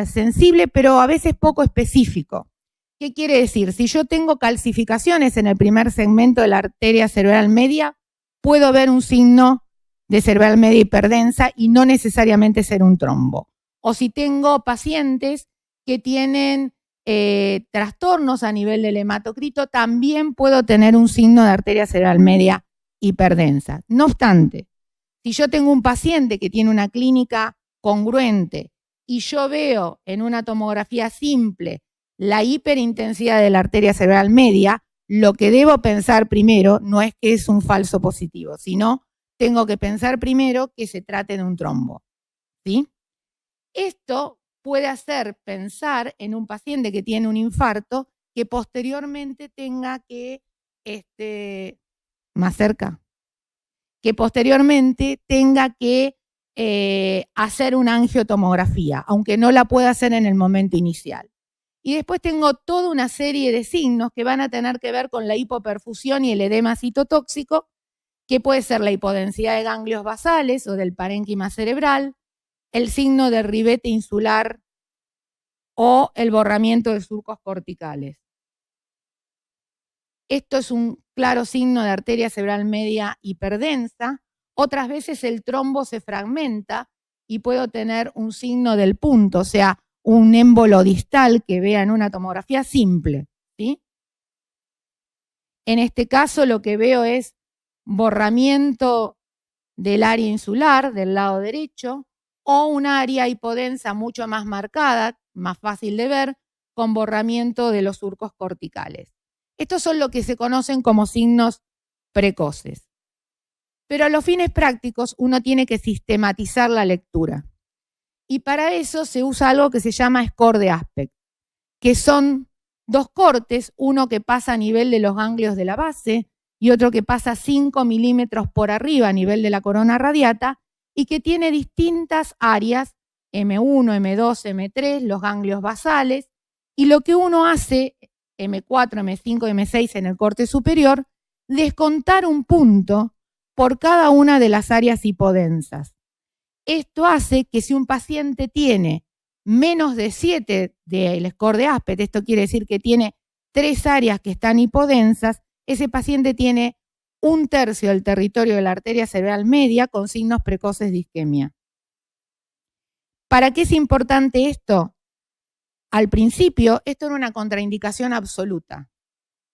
sensible, pero a veces poco específico. ¿Qué quiere decir? Si yo tengo calcificaciones en el primer segmento de la arteria cerebral media, puedo ver un signo de cerebral media hiperdensa y no necesariamente ser un trombo. O si tengo pacientes que tienen trastornos a nivel del hematocrito, también puedo tener un signo de arteria cerebral media hiperdensa. No obstante, si yo tengo un paciente que tiene una clínica congruente y yo veo en una tomografía simple la hiperintensidad de la arteria cerebral media, lo que debo pensar primero no es que es un falso positivo, sino tengo que pensar primero que se trate de un trombo, ¿sí? Esto puede hacer pensar en un paciente que tiene un infarto que posteriormente tenga que, más cerca, que posteriormente tenga que hacer una angiotomografía, aunque no la pueda hacer en el momento inicial. Y después tengo toda una serie de signos que van a tener que ver con la hipoperfusión y el edema citotóxico, que puede ser la hipodensidad de ganglios basales o del parénquima cerebral, el signo de ribete insular o el borramiento de surcos corticales. Esto es un claro signo de arteria cerebral media hiperdensa. Otras veces el trombo se fragmenta y puedo tener un signo del punto, o sea, un émbolo distal que vea en una tomografía simple, ¿sí? En este caso lo que veo es borramiento del área insular del lado derecho o un área hipodensa mucho más marcada, más fácil de ver, con borramiento de los surcos corticales. Estos son lo que se conocen como signos precoces. Pero a los fines prácticos uno tiene que sistematizar la lectura. Y para eso se usa algo que se llama score de Aspect, que son dos cortes, uno que pasa a nivel de los ganglios de la base y otro que pasa 5 milímetros por arriba a nivel de la corona radiata y que tiene distintas áreas, M1, M2, M3, los ganglios basales, y lo que uno hace, M4, M5, M6 en el corte superior, descontar un punto por cada una de las áreas hipodensas. Esto hace que si un paciente tiene menos de 7 del score de Aspect, esto quiere decir que tiene 3 áreas que están hipodensas, ese paciente tiene 1/3 del territorio de la arteria cerebral media con signos precoces de isquemia. ¿Para qué es importante esto? Al principio, esto era una contraindicación absoluta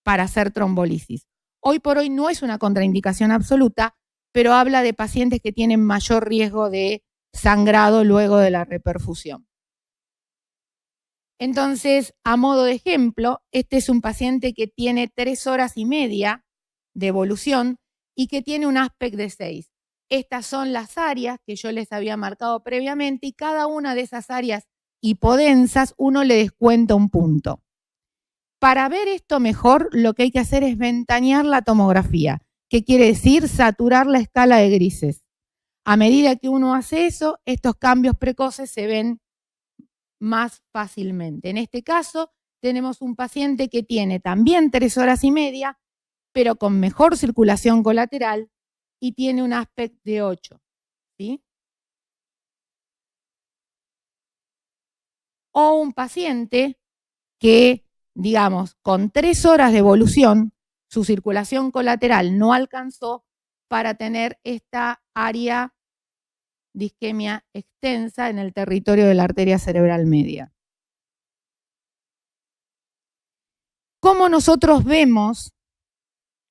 para hacer trombolisis. Hoy por hoy no es una contraindicación absoluta, pero habla de pacientes que tienen mayor riesgo de sangrado luego de la reperfusión. Entonces, a modo de ejemplo, este es un paciente que tiene 3 horas y media de evolución y que tiene un Aspect de 6. Estas son las áreas que yo les había marcado previamente y cada una de esas áreas hipodensas uno le descuenta un punto. Para ver esto mejor, lo que hay que hacer es ventanear la tomografía, que quiere decir saturar la escala de grises. A medida que uno hace eso, estos cambios precoces se ven más fácilmente. En este caso, tenemos un paciente que tiene también 3 horas y media, pero con mejor circulación colateral y tiene un aspect de 8, ¿sí? O un paciente que, digamos, con 3 horas de evolución, su circulación colateral no alcanzó para tener esta área de isquemia extensa en el territorio de la arteria cerebral media. ¿Cómo nosotros vemos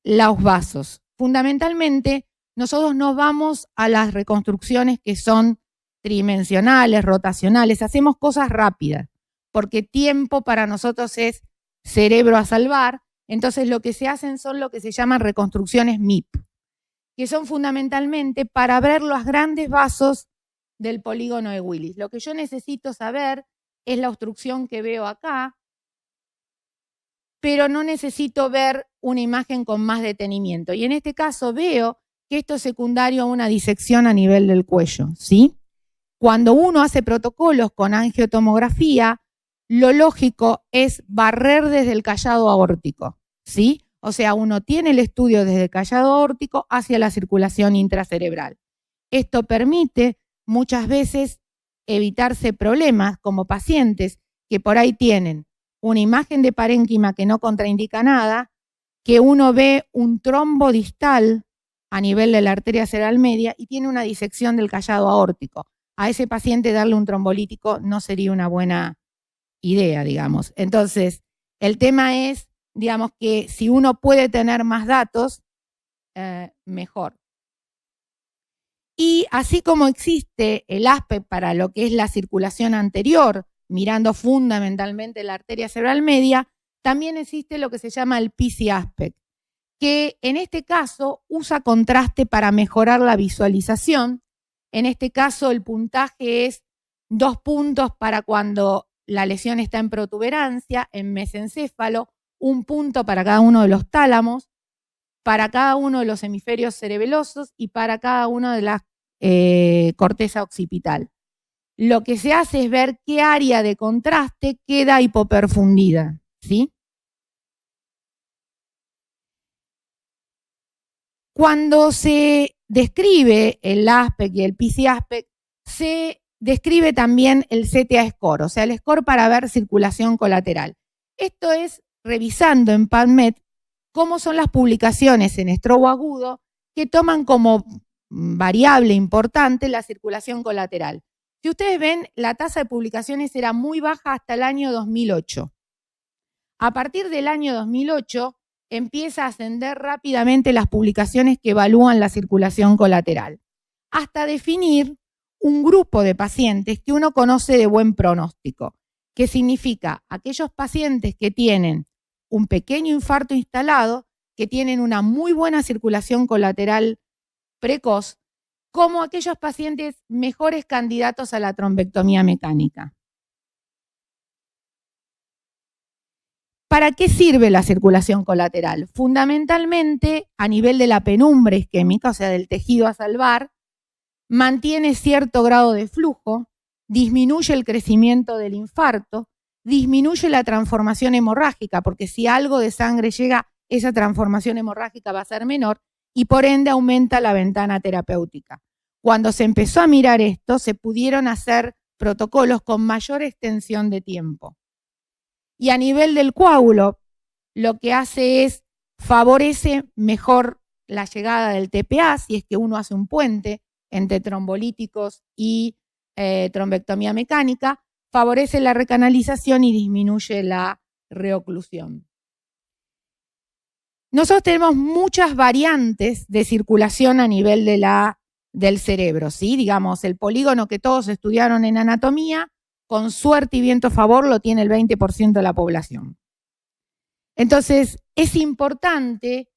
los vasos? Fundamentalmente, nosotros no vamos a las reconstrucciones que son tridimensionales, rotacionales, hacemos cosas rápidas, porque tiempo para nosotros es cerebro a salvar, entonces lo que se hacen son lo que se llaman reconstrucciones MIP, que son fundamentalmente para ver los grandes vasos del polígono de Willis. Lo que yo necesito saber es la obstrucción que veo acá, pero no necesito ver una imagen con más detenimiento. Y en este caso veo que esto es secundario a una disección a nivel del cuello, ¿sí? Cuando uno hace protocolos con angiotomografía, lo lógico es barrer desde el callado aórtico, ¿sí? O sea, uno tiene el estudio desde el callado aórtico hacia la circulación intracerebral. Esto permite muchas veces evitarse problemas como pacientes que por ahí tienen una imagen de parénquima que no contraindica nada, que uno ve un trombo distal a nivel de la arteria cerebral media y tiene una disección del callado aórtico. A ese paciente darle un trombolítico no sería una buena idea, digamos. Entonces, el tema es, digamos, que si uno puede tener más datos, mejor. Y así como existe el aspect para lo que es la circulación anterior, mirando fundamentalmente la arteria cerebral media, también existe lo que se llama el PC aspect, que en este caso usa contraste para mejorar la visualización. En este caso el puntaje es 2 puntos para cuando la lesión está en protuberancia, en mesencéfalo, 1 punto para cada uno de los tálamos, para cada uno de los hemisferios cerebelosos y para cada uno de la corteza occipital. Lo que se hace es ver qué área de contraste queda hipoperfundida, ¿sí? Cuando se describe el aspect y el PC aspect, se describe también el CTA score, o sea, el score para ver circulación colateral. Esto es revisando en PubMed cómo son las publicaciones en estrobo agudo que toman como variable importante la circulación colateral. Si ustedes ven, la tasa de publicaciones era muy baja hasta el año 2008. A partir del año 2008 empieza a ascender rápidamente las publicaciones que evalúan la circulación colateral, hasta definir un grupo de pacientes que uno conoce de buen pronóstico, que significa aquellos pacientes que tienen un pequeño infarto instalado, que tienen una muy buena circulación colateral precoz, como aquellos pacientes mejores candidatos a la trombectomía mecánica. ¿Para qué sirve la circulación colateral? Fundamentalmente a nivel de la penumbra isquémica, o sea, del tejido a salvar, mantiene cierto grado de flujo, disminuye el crecimiento del infarto, disminuye la transformación hemorrágica, porque si algo de sangre llega, esa transformación hemorrágica va a ser menor y por ende aumenta la ventana terapéutica. Cuando se empezó a mirar esto, se pudieron hacer protocolos con mayor extensión de tiempo. Y a nivel del coágulo, lo que hace es favorece mejor la llegada del TPA, si es que uno hace un puente entre trombolíticos y trombectomía mecánica, favorece la recanalización y disminuye la reoclusión. Nosotros tenemos muchas variantes de circulación a nivel del cerebro, ¿sí? Digamos, el polígono que todos estudiaron en anatomía, con suerte y viento a favor, lo tiene el 20% de la población. Entonces, es importante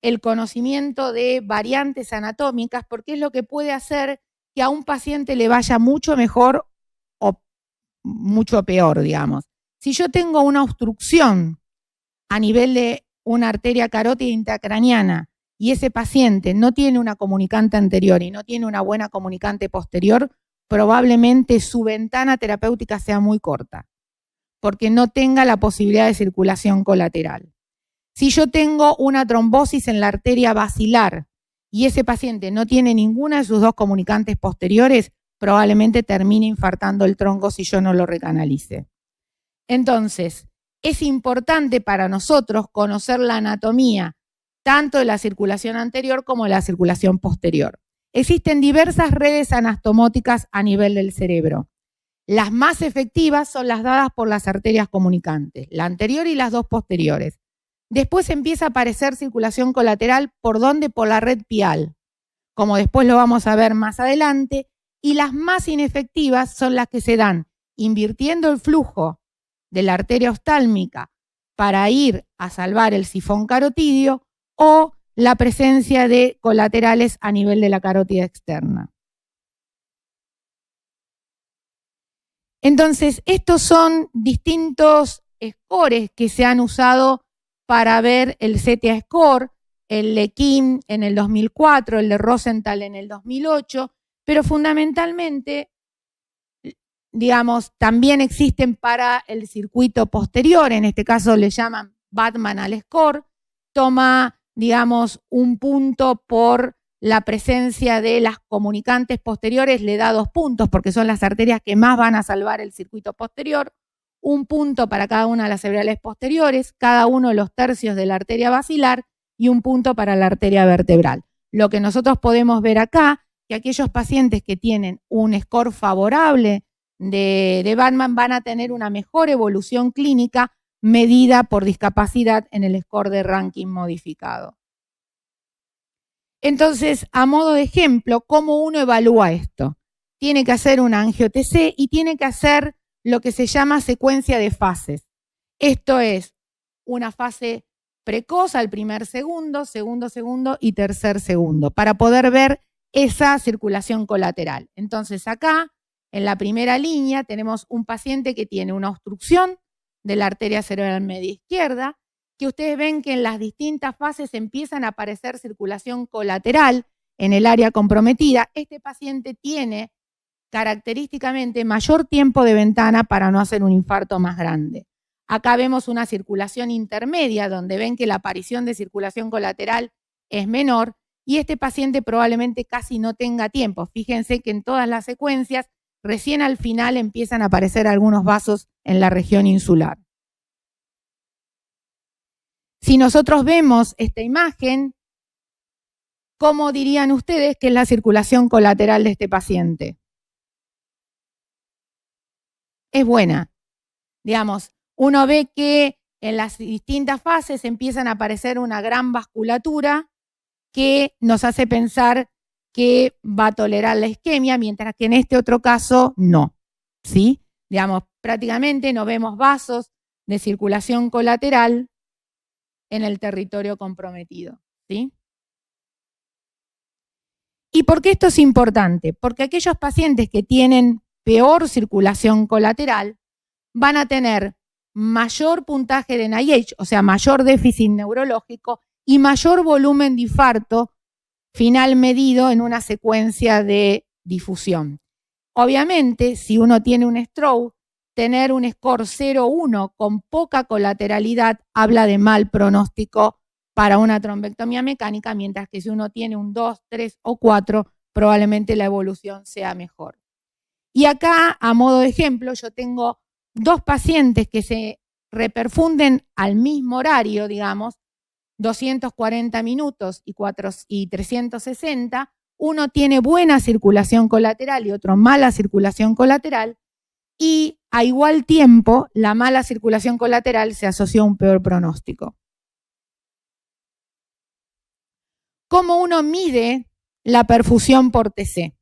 el conocimiento de variantes anatómicas, porque es lo que puede hacer que a un paciente le vaya mucho mejor o mucho peor, digamos. Si yo tengo una obstrucción a nivel de una arteria carótida intracraneana y ese paciente no tiene una comunicante anterior y no tiene una buena comunicante posterior, probablemente su ventana terapéutica sea muy corta, porque no tenga la posibilidad de circulación colateral. Si yo tengo una trombosis en la arteria basilar y ese paciente no tiene ninguna de sus dos comunicantes posteriores, probablemente termine infartando el tronco si yo no lo recanalice. Entonces, es importante para nosotros conocer la anatomía tanto de la circulación anterior como de la circulación posterior. Existen diversas redes anastomóticas a nivel del cerebro. Las más efectivas son las dadas por las arterias comunicantes, la anterior y las dos posteriores. Después empieza a aparecer circulación colateral, ¿por dónde? Por la red pial, como después lo vamos a ver más adelante, y las más inefectivas son las que se dan invirtiendo el flujo de la arteria oftálmica para ir a salvar el sifón carotidio o la presencia de colaterales a nivel de la carótida externa. Entonces, estos son distintos scores que se han usado para ver el CTA score, el Lequim en el 2004, el de Rosenthal en el 2008, pero fundamentalmente, digamos, también existen para el circuito posterior, en este caso le llaman Batman al score, toma, digamos, un punto por la presencia de las comunicantes posteriores, le da 2 puntos porque son las arterias que más van a salvar el circuito posterior, 1 punto para cada una de las cerebrales posteriores, cada uno de los tercios de la arteria basilar y 1 punto para la arteria vertebral. Lo que nosotros podemos ver acá, que aquellos pacientes que tienen un score favorable de Batman van a tener una mejor evolución clínica medida por discapacidad en el score de ranking modificado. Entonces, a modo de ejemplo, ¿cómo uno evalúa esto? Tiene que hacer una angio-TC y tiene que hacer lo que se llama secuencia de fases. Esto es una fase precoz al primer segundo, segundo segundo y tercer segundo, para poder ver esa circulación colateral. Entonces, acá, en la primera línea, tenemos un paciente que tiene una obstrucción de la arteria cerebral media izquierda, que ustedes ven que en las distintas fases empiezan a aparecer circulación colateral en el área comprometida. Este paciente tiene característicamente mayor tiempo de ventana para no hacer un infarto más grande. Acá vemos una circulación intermedia donde ven que la aparición de circulación colateral es menor y este paciente probablemente casi no tenga tiempo. Fíjense que en todas las secuencias recién al final empiezan a aparecer algunos vasos en la región insular. Si nosotros vemos esta imagen, ¿cómo dirían ustedes que es la circulación colateral de este paciente? Es buena. Digamos, uno ve que en las distintas fases empiezan a aparecer una gran vasculatura que nos hace pensar que va a tolerar la isquemia, mientras que en este otro caso no, ¿sí? Digamos, prácticamente no vemos vasos de circulación colateral en el territorio comprometido, ¿sí? ¿Y por qué esto es importante? Porque aquellos pacientes que tienen peor circulación colateral van a tener mayor puntaje de NIH, o sea, mayor déficit neurológico y mayor volumen de infarto final medido en una secuencia de difusión. Obviamente, si uno tiene un stroke, tener un score 0,1 con poca colateralidad habla de mal pronóstico para una trombectomía mecánica, mientras que si uno tiene un 2, 3 o 4, probablemente la evolución sea mejor. Y acá, a modo de ejemplo, yo tengo 2 pacientes que se reperfunden al mismo horario, digamos, 240 minutos y 360. Uno tiene buena circulación colateral y otro mala circulación colateral. Y a igual tiempo, la mala circulación colateral se asoció a un peor pronóstico. ¿Cómo uno mide la perfusión por TC?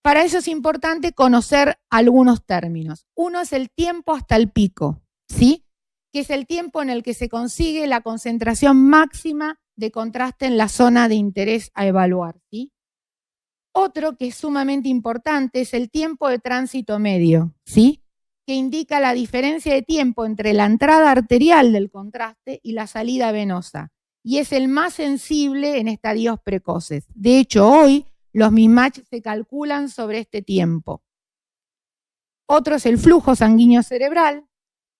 Para eso es importante conocer algunos términos. Uno es el tiempo hasta el pico, ¿sí? Que es el tiempo en el que se consigue la concentración máxima de contraste en la zona de interés a evaluar, ¿sí? Otro que es sumamente importante es el tiempo de tránsito medio, ¿sí? Que indica la diferencia de tiempo entre la entrada arterial del contraste y la salida venosa, y es el más sensible en estadios precoces. De hecho, hoy los mismatch se calculan sobre este tiempo. Otro es el flujo sanguíneo cerebral,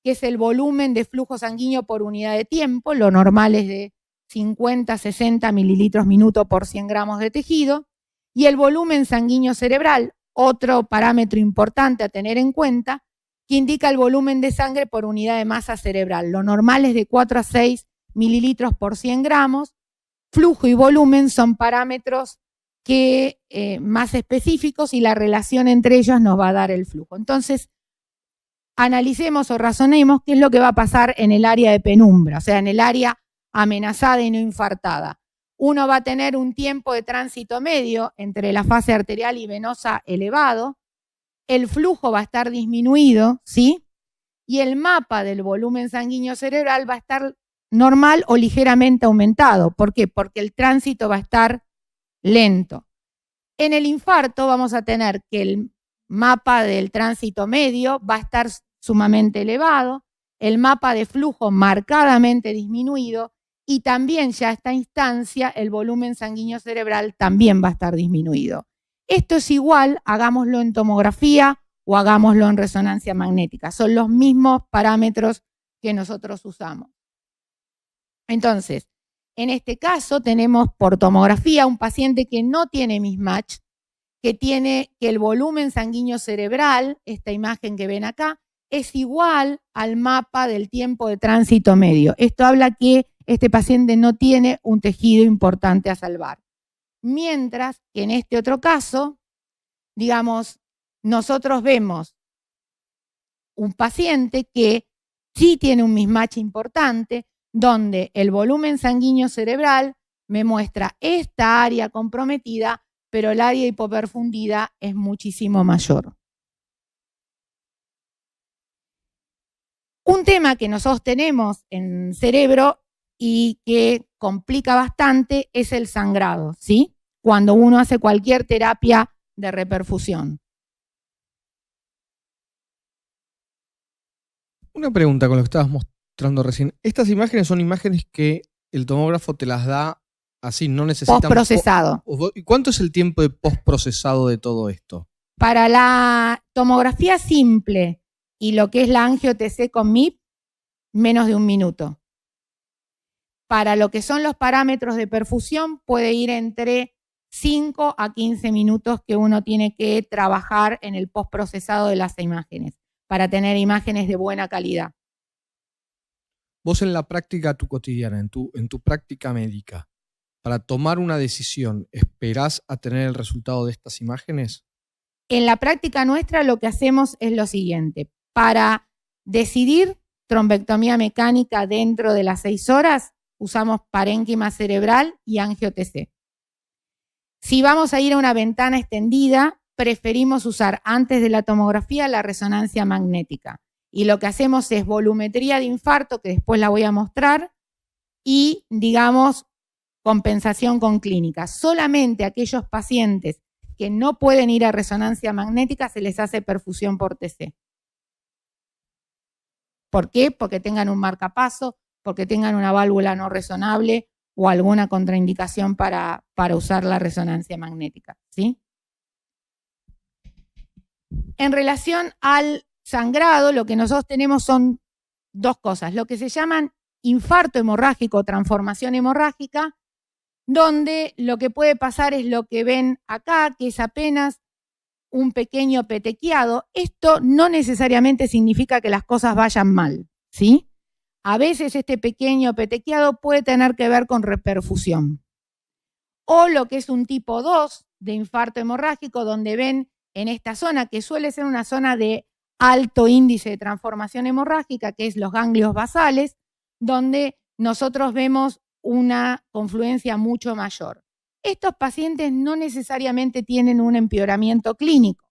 que es el volumen de flujo sanguíneo por unidad de tiempo, lo normal es de 50 a 60 mililitros minuto por 100 gramos de tejido, y el volumen sanguíneo cerebral, otro parámetro importante a tener en cuenta, que indica el volumen de sangre por unidad de masa cerebral. Lo normal es de 4 a 6 mililitros por 100 gramos. Flujo y volumen son parámetros que, más específicos, y la relación entre ellos nos va a dar el flujo. Entonces, analicemos o razonemos qué es lo que va a pasar en el área de penumbra, o sea, en el área amenazada y no infartada. Uno va a tener un tiempo de tránsito medio entre la fase arterial y venosa elevado, el flujo va a estar disminuido, ¿sí? Y el mapa del volumen sanguíneo cerebral va a estar normal o ligeramente aumentado. ¿Por qué? Porque el tránsito va a estar lento. En el infarto vamos a tener que el mapa del tránsito medio va a estar sumamente elevado, el mapa de flujo marcadamente disminuido, y también ya a esta instancia el volumen sanguíneo cerebral también va a estar disminuido. Esto es igual, hagámoslo en tomografía o hagámoslo en resonancia magnética. Son los mismos parámetros que nosotros usamos. Entonces, en este caso tenemos por tomografía un paciente que no tiene mismatch, que tiene que el volumen sanguíneo cerebral, esta imagen que ven acá, es igual al mapa del tiempo de tránsito medio. Esto habla que este paciente no tiene un tejido importante a salvar. Mientras que en este otro caso, digamos, nosotros vemos un paciente que sí tiene un mismatch importante, donde el volumen sanguíneo cerebral me muestra esta área comprometida, pero el área hipoperfundida es muchísimo mayor. Un tema que nosotros tenemos en cerebro y que complica bastante es el sangrado, ¿sí? Cuando uno hace cualquier terapia de reperfusión. Una pregunta con lo que estabas mostrando recién. Estas imágenes son imágenes que el tomógrafo te las da así, no necesitan... Postprocesado. ¿Y cuánto es el tiempo de postprocesado de todo esto? Para la tomografía simple y lo que es la angio-TC con MIP, menos de 1 minuto. Para lo que son los parámetros de perfusión, puede ir entre 5 a 15 minutos que uno tiene que trabajar en el postprocesado de las imágenes, para tener imágenes de buena calidad. Vos en la práctica tu cotidiana, en tu práctica médica, para tomar una decisión, ¿esperás a tener el resultado de estas imágenes? En la práctica nuestra lo que hacemos es lo siguiente. Para decidir trombectomía mecánica dentro de las 6 horas, usamos parénquima cerebral y angio-TC. Si vamos a ir a una ventana extendida, preferimos usar antes de la tomografía la resonancia magnética. Y lo que hacemos es volumetría de infarto, que después la voy a mostrar, y, digamos, compensación con clínica. Solamente a aquellos pacientes que no pueden ir a resonancia magnética se les hace perfusión por TC. ¿Por qué? Porque tengan un marcapaso, porque tengan una válvula no resonable o alguna contraindicación para usar la resonancia magnética, ¿sí? En relación al sangrado, lo que nosotros tenemos son 2 cosas, lo que se llaman infarto hemorrágico o transformación hemorrágica, donde lo que puede pasar es lo que ven acá, que es apenas un pequeño petequiado. Esto no necesariamente significa que las cosas vayan mal, ¿sí? A veces este pequeño petequiado puede tener que ver con reperfusión. O lo que es un tipo 2 de infarto hemorrágico, donde ven en esta zona, que suele ser una zona de alto índice de transformación hemorrágica, que es los ganglios basales, donde nosotros vemos una confluencia mucho mayor. Estos pacientes no necesariamente tienen un empeoramiento clínico,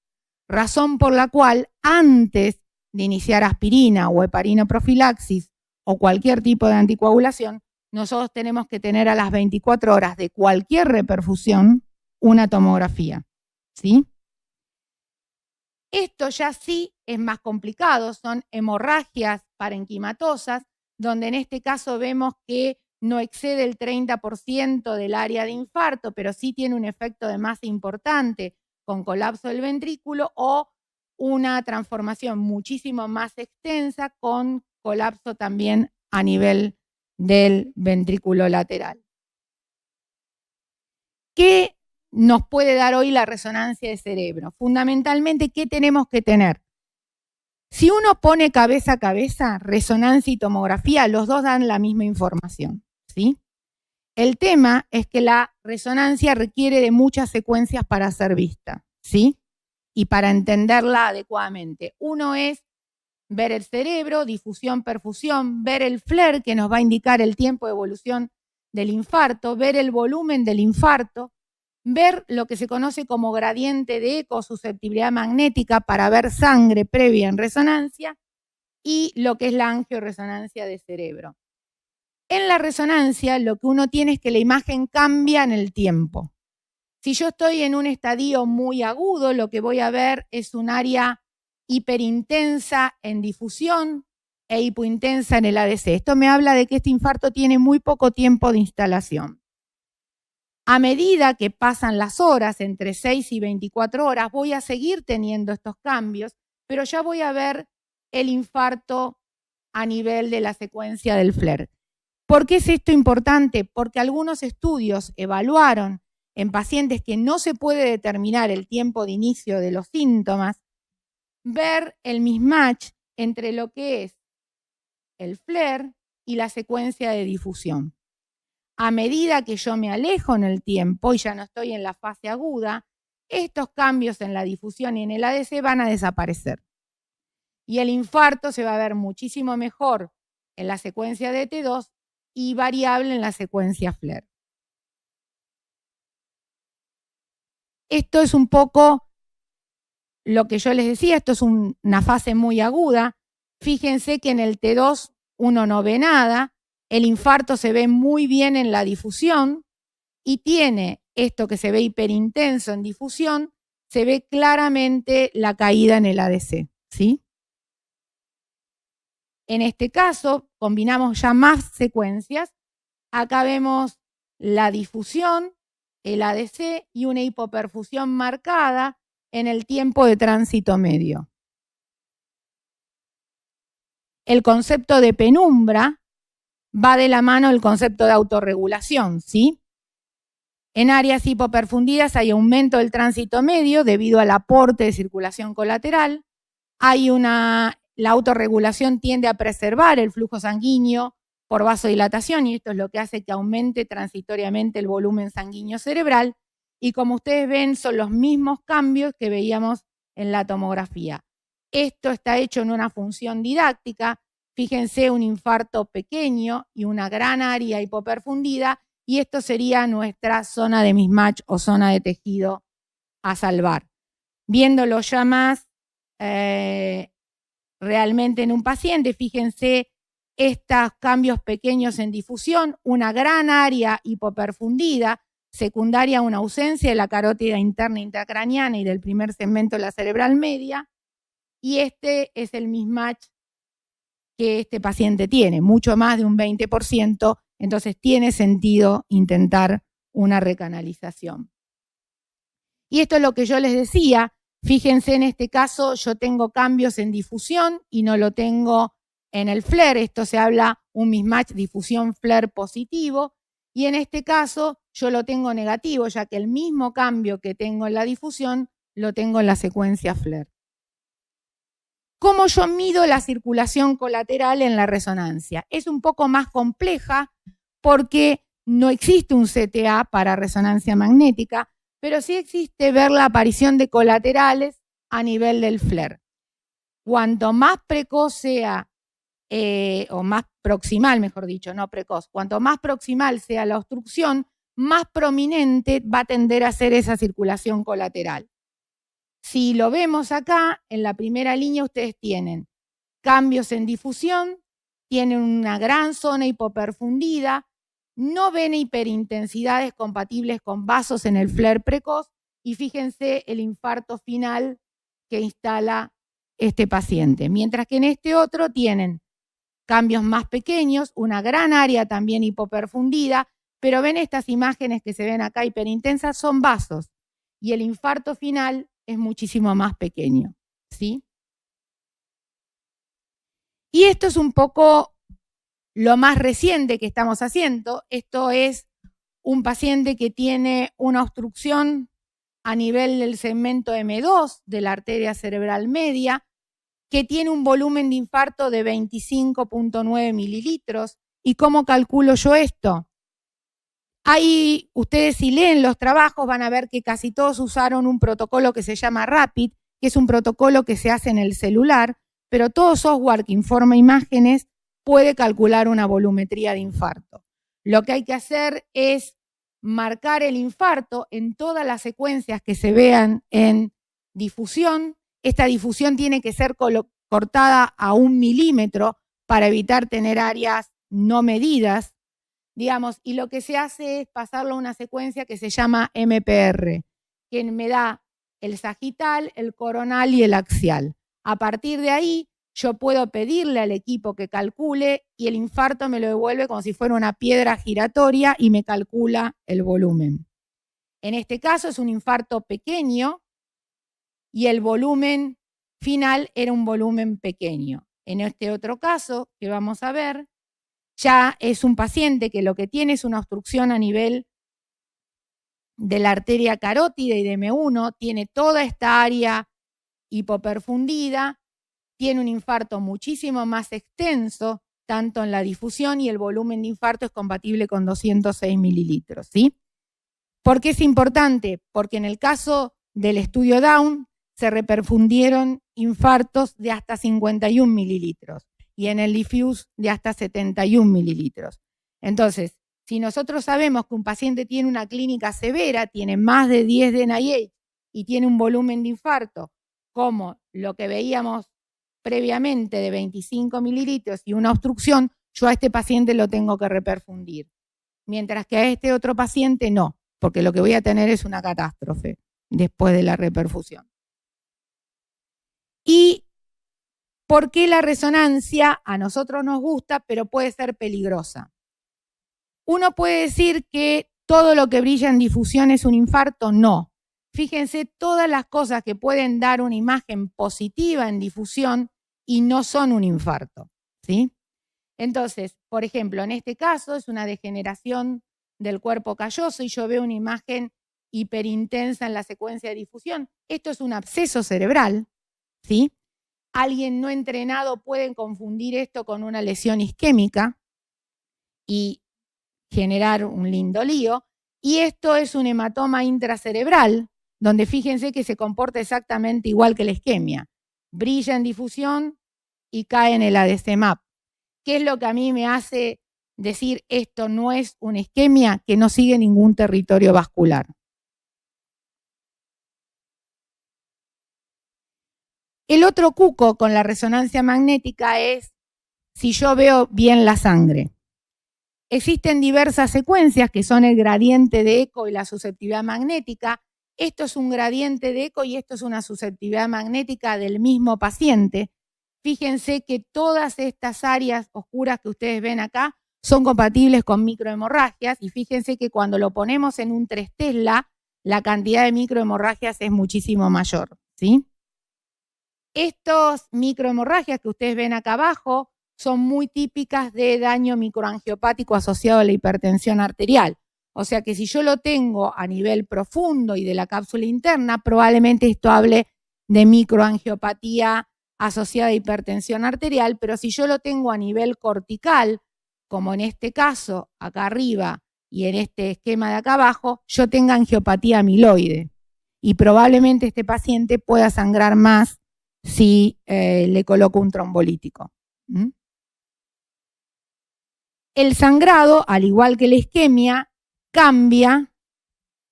razón por la cual antes de iniciar aspirina o heparinoprofilaxis o cualquier tipo de anticoagulación, nosotros tenemos que tener a las 24 horas de cualquier reperfusión una tomografía, ¿sí? Esto ya sí es más complicado, son hemorragias parenquimatosas, donde en este caso vemos que no excede el 30% del área de infarto, pero sí tiene un efecto de masa importante con colapso del ventrículo o una transformación muchísimo más extensa con colapso también a nivel del ventrículo lateral. ¿Qué nos puede dar hoy la resonancia de cerebro? Fundamentalmente, ¿qué tenemos que tener? Si uno pone cabeza a cabeza, resonancia y tomografía, los dos dan la misma información, ¿sí? El tema es que la resonancia requiere de muchas secuencias para ser vista, ¿sí? Y para entenderla adecuadamente. Uno es ver el cerebro, difusión, perfusión, ver el FLAIR, que nos va a indicar el tiempo de evolución del infarto, ver el volumen del infarto, ver lo que se conoce como gradiente de eco, susceptibilidad magnética para ver sangre previa en resonancia y lo que es la angioresonancia de cerebro. En la resonancia lo que uno tiene es que la imagen cambia en el tiempo. Si yo estoy en un estadio muy agudo, lo que voy a ver es un área hiperintensa en difusión e hipointensa en el ADC. Esto me habla de que este infarto tiene muy poco tiempo de instalación. A medida que pasan las horas, entre 6 y 24 horas, voy a seguir teniendo estos cambios, pero ya voy a ver el infarto a nivel de la secuencia del FLAIR. ¿Por qué es esto importante? Porque algunos estudios evaluaron en pacientes que no se puede determinar el tiempo de inicio de los síntomas, ver el mismatch entre lo que es el FLAIR y la secuencia de difusión. A medida que yo me alejo en el tiempo y ya no estoy en la fase aguda, estos cambios en la difusión y en el ADC van a desaparecer. Y el infarto se va a ver muchísimo mejor en la secuencia de T2 y variable en la secuencia FLAIR. Esto es un poco lo que yo les decía, esto es una fase muy aguda. Fíjense que en el T2 uno no ve nada, el infarto se ve muy bien en la difusión y tiene esto que se ve hiperintenso en difusión, se ve claramente la caída en el ADC, ¿sí? En este caso, combinamos ya más secuencias. Acá vemos la difusión, el ADC y una hipoperfusión marcada en el tiempo de tránsito medio. El concepto de penumbra va de la mano del concepto de autorregulación, ¿sí? En áreas hipoperfundidas hay aumento del tránsito medio debido al aporte de circulación colateral. La autorregulación tiende a preservar el flujo sanguíneo por vasodilatación y esto es lo que hace que aumente transitoriamente el volumen sanguíneo cerebral. Y como ustedes ven, son los mismos cambios que veíamos en la tomografía. Esto está hecho en una función didáctica. Fíjense, un infarto pequeño y una gran área hipoperfundida, y esto sería nuestra zona de mismatch o zona de tejido a salvar. Viéndolo ya más realmente en un paciente, fíjense estos cambios pequeños en difusión, una gran área hipoperfundida, secundaria a una ausencia de la carótida interna intracraniana y del primer segmento de la cerebral media, y este es el mismatch que este paciente tiene, mucho más de un 20%, entonces tiene sentido intentar una recanalización. Y esto es lo que yo les decía, fíjense en este caso yo tengo cambios en difusión y no lo tengo en el FLAIR, esto se habla un mismatch difusión FLAIR positivo, y en este caso yo lo tengo negativo, ya que el mismo cambio que tengo en la difusión lo tengo en la secuencia FLAIR. ¿Cómo yo mido la circulación colateral en la resonancia? Es un poco más compleja porque no existe un CTA para resonancia magnética, pero sí existe ver la aparición de colaterales a nivel del FLAIR. Cuanto más precoz sea, o más proximal, mejor dicho, no precoz, cuanto más proximal sea la obstrucción, más prominente va a tender a ser esa circulación colateral. Si lo vemos acá, en la primera línea ustedes tienen cambios en difusión, tienen una gran zona hipoperfundida, No ven hiperintensidades compatibles con vasos en el flare precoz y fíjense el infarto final que instala este paciente. Mientras que en este otro tienen cambios más pequeños, una gran área también hipoperfundida, pero ven estas imágenes que se ven acá hiperintensas, son vasos y el infarto final es muchísimo más pequeño, ¿sí? Y esto es un poco lo más reciente que estamos haciendo. Esto es un paciente que tiene una obstrucción a nivel del segmento M2 de la arteria cerebral media, que tiene un volumen de infarto de 25.9 mililitros. ¿Y cómo calculo yo esto? Ahí ustedes, si leen los trabajos, van a ver que casi todos usaron un protocolo que se llama RAPID, que es un protocolo que se hace en el celular, pero todo software que informa imágenes puede calcular una volumetría de infarto. Lo que hay que hacer es marcar el infarto en todas las secuencias que se vean en difusión. Esta difusión tiene que ser cortada a 1 milímetro para evitar tener áreas no medidas, digamos, y lo que se hace es pasarlo a una secuencia que se llama MPR, que me da el sagital, el coronal y el axial. A partir de ahí, yo puedo pedirle al equipo que calcule y el infarto me lo devuelve como si fuera una piedra giratoria y me calcula el volumen. En este caso es un infarto pequeño y el volumen final era un volumen pequeño. En este otro caso que vamos a ver, ya es un paciente que lo que tiene es una obstrucción a nivel de la arteria carótida y de M1, tiene toda esta área hipoperfundida, tiene un infarto muchísimo más extenso, tanto en la difusión y el volumen de infarto es compatible con 206 mililitros, ¿sí? ¿Por qué es importante? Porque en el caso del estudio Down se reperfundieron infartos de hasta 51 mililitros y en el Diffuse de hasta 71 mililitros. Entonces, si nosotros sabemos que un paciente tiene una clínica severa, tiene más de 10 de NIH y tiene un volumen de infarto, como lo que veíamos previamente de 25 mililitros y una obstrucción, yo a este paciente lo tengo que reperfundir. Mientras que a este otro paciente no, porque lo que voy a tener es una catástrofe después de la reperfusión. ¿Y por qué la resonancia a nosotros nos gusta, pero puede ser peligrosa? Uno puede decir que todo lo que brilla en difusión es un infarto, no. Fíjense todas las cosas que pueden dar una imagen positiva en difusión y no son un infarto, ¿sí? Entonces, por ejemplo, en este caso es una degeneración del cuerpo calloso y yo veo una imagen hiperintensa en la secuencia de difusión. Esto es un absceso cerebral, ¿sí? Alguien no entrenado puede confundir esto con una lesión isquémica y generar un lindo lío. Y esto es un hematoma intracerebral, donde fíjense que se comporta exactamente igual que la isquemia. Brilla en difusión y cae en el ADC-MAP. ¿Qué es lo que a mí me hace decir esto no es una isquemia? Que no sigue ningún territorio vascular. El otro cuco con la resonancia magnética es si yo veo bien la sangre. Existen diversas secuencias que son el gradiente de eco y la susceptibilidad magnética. Esto es un gradiente de eco y esto es una susceptibilidad magnética del mismo paciente. Fíjense que todas estas áreas oscuras que ustedes ven acá son compatibles con microhemorragias y fíjense que cuando lo ponemos en un 3 Tesla, la cantidad de microhemorragias es muchísimo mayor, ¿sí? Estas microhemorragias que ustedes ven acá abajo son muy típicas de daño microangiopático asociado a la hipertensión arterial. O sea que si yo lo tengo a nivel profundo y de la cápsula interna, probablemente esto hable de microangiopatía asociada a hipertensión arterial, pero si yo lo tengo a nivel cortical, como en este caso, acá arriba y en este esquema de acá abajo, yo tenga angiopatía amiloide. Y probablemente este paciente pueda sangrar más si le coloco un trombolítico. El sangrado, al igual que la isquemia, cambia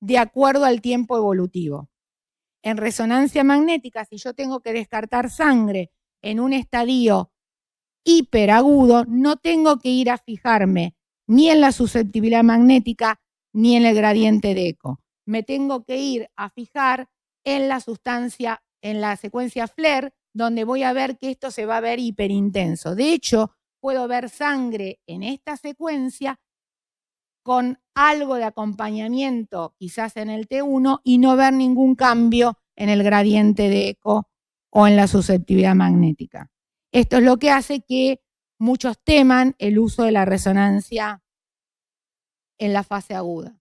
de acuerdo al tiempo evolutivo. En resonancia magnética, si yo tengo que descartar sangre en un estadio hiperagudo, no tengo que ir a fijarme ni en la susceptibilidad magnética, ni en el gradiente de eco. Me tengo que ir a fijar en la sustancia, en la secuencia FLAIR, donde voy a ver que esto se va a ver hiperintenso. De hecho, puedo ver sangre en esta secuencia con algo de acompañamiento, quizás en el T1, y no ver ningún cambio en el gradiente de eco o en la susceptibilidad magnética. Esto es lo que hace que muchos teman el uso de la resonancia en la fase aguda.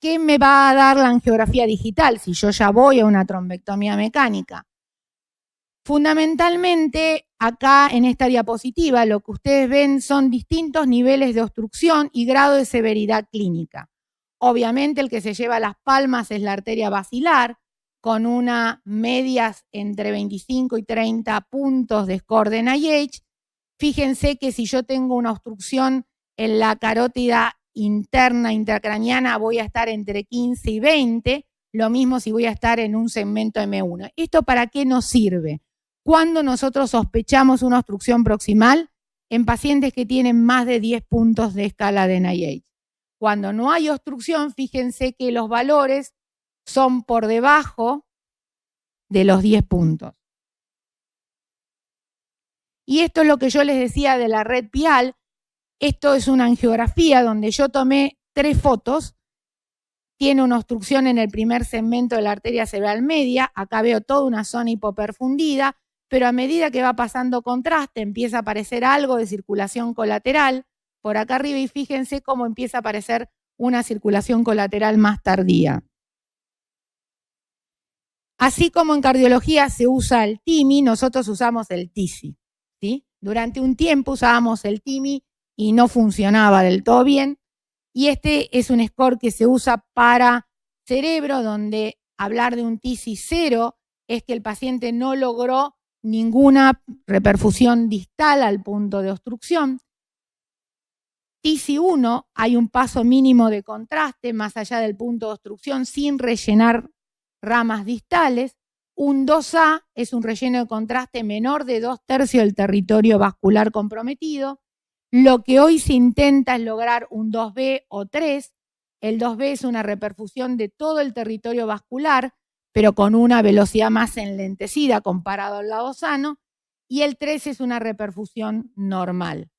¿Qué me va a dar la angiografía digital si yo ya voy a una trombectomía mecánica? Fundamentalmente, acá en esta diapositiva, lo que ustedes ven son distintos niveles de obstrucción y grado de severidad clínica. Obviamente, el que se lleva las palmas es la arteria basilar, con una medias entre 25 y 30 puntos de score de NIH. Fíjense que si yo tengo una obstrucción en la carótida interna intracraniana, voy a estar entre 15 y 20, lo mismo si voy a estar en un segmento M1. ¿Esto para qué nos sirve? Cuando nosotros sospechamos una obstrucción proximal en pacientes que tienen más de 10 puntos de escala de NIH. Cuando no hay obstrucción, fíjense que los valores son por debajo de los 10 puntos. Y esto es lo que yo les decía de la red pial. Esto es una angiografía donde yo tomé 3 fotos. Tiene una obstrucción en el primer segmento de la arteria cerebral media. Acá veo toda una zona hipoperfundida, pero a medida que va pasando contraste empieza a aparecer algo de circulación colateral por acá arriba y fíjense cómo empieza a aparecer una circulación colateral más tardía. Así como en cardiología se usa el TIMI, nosotros usamos el TISI, ¿sí? Durante un tiempo usábamos el TIMI y no funcionaba del todo bien. Y este es un score que se usa para cerebro, donde hablar de un TISI 0 es que el paciente no logró ninguna reperfusión distal al punto de obstrucción. TISI 1, hay un paso mínimo de contraste más allá del punto de obstrucción sin rellenar ramas distales. Un 2A es un relleno de contraste menor de 2/3 del territorio vascular comprometido. Lo que hoy se intenta es lograr un 2B o 3. El 2B es una reperfusión de todo el territorio vascular, pero con una velocidad más enlentecida comparado al lado sano. Y el 3 es una reperfusión normal.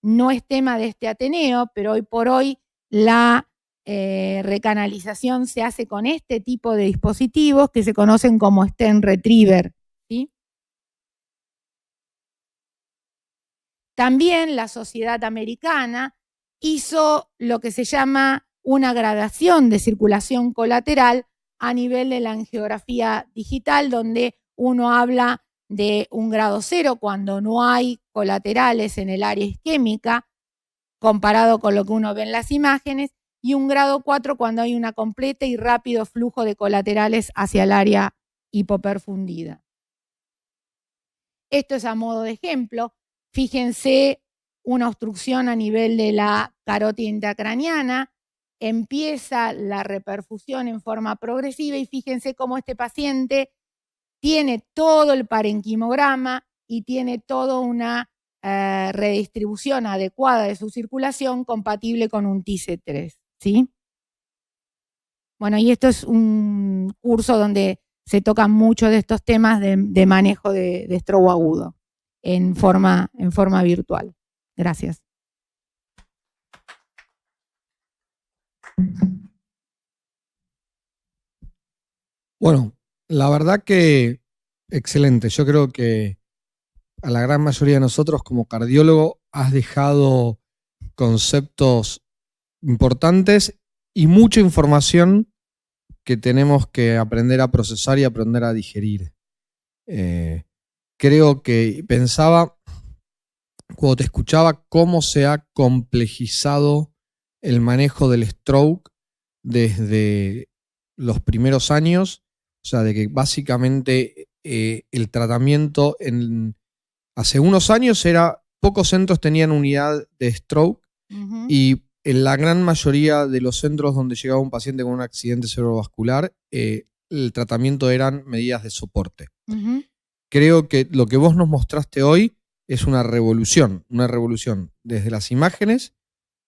No es tema de este Ateneo, pero hoy por hoy la recanalización se hace con este tipo de dispositivos que se conocen como stent retriever, ¿sí? También la Sociedad Americana hizo lo que se llama una gradación de circulación colateral a nivel de la angiografía digital, donde uno habla de un grado 0 cuando no hay colaterales en el área isquémica, comparado con lo que uno ve en las imágenes, y un grado 4 cuando hay una completa y rápido flujo de colaterales hacia el área hipoperfundida. Esto es a modo de ejemplo. Fíjense una obstrucción a nivel de la carótida intracraniana, empieza la reperfusión en forma progresiva y fíjense cómo este paciente tiene todo el parenquimograma y tiene toda una redistribución adecuada de su circulación compatible con un TIC3, ¿sí? Bueno, y esto es un curso donde se tocan mucho de estos temas de manejo de estrobo agudo en forma virtual. Gracias. Bueno, la verdad que excelente. Yo creo que a la gran mayoría de nosotros como cardiólogo has dejado conceptos importantes y mucha información que tenemos que aprender a procesar y aprender a digerir. Creo que pensaba, cuando te escuchaba, cómo se ha complejizado el manejo del stroke desde los primeros años, o sea, de que básicamente el tratamiento hace unos años pocos centros tenían unidad de stroke y en la gran mayoría de los centros donde llegaba un paciente con un accidente cerebrovascular, el tratamiento eran medidas de soporte. Creo que lo que vos nos mostraste hoy es una revolución desde las imágenes,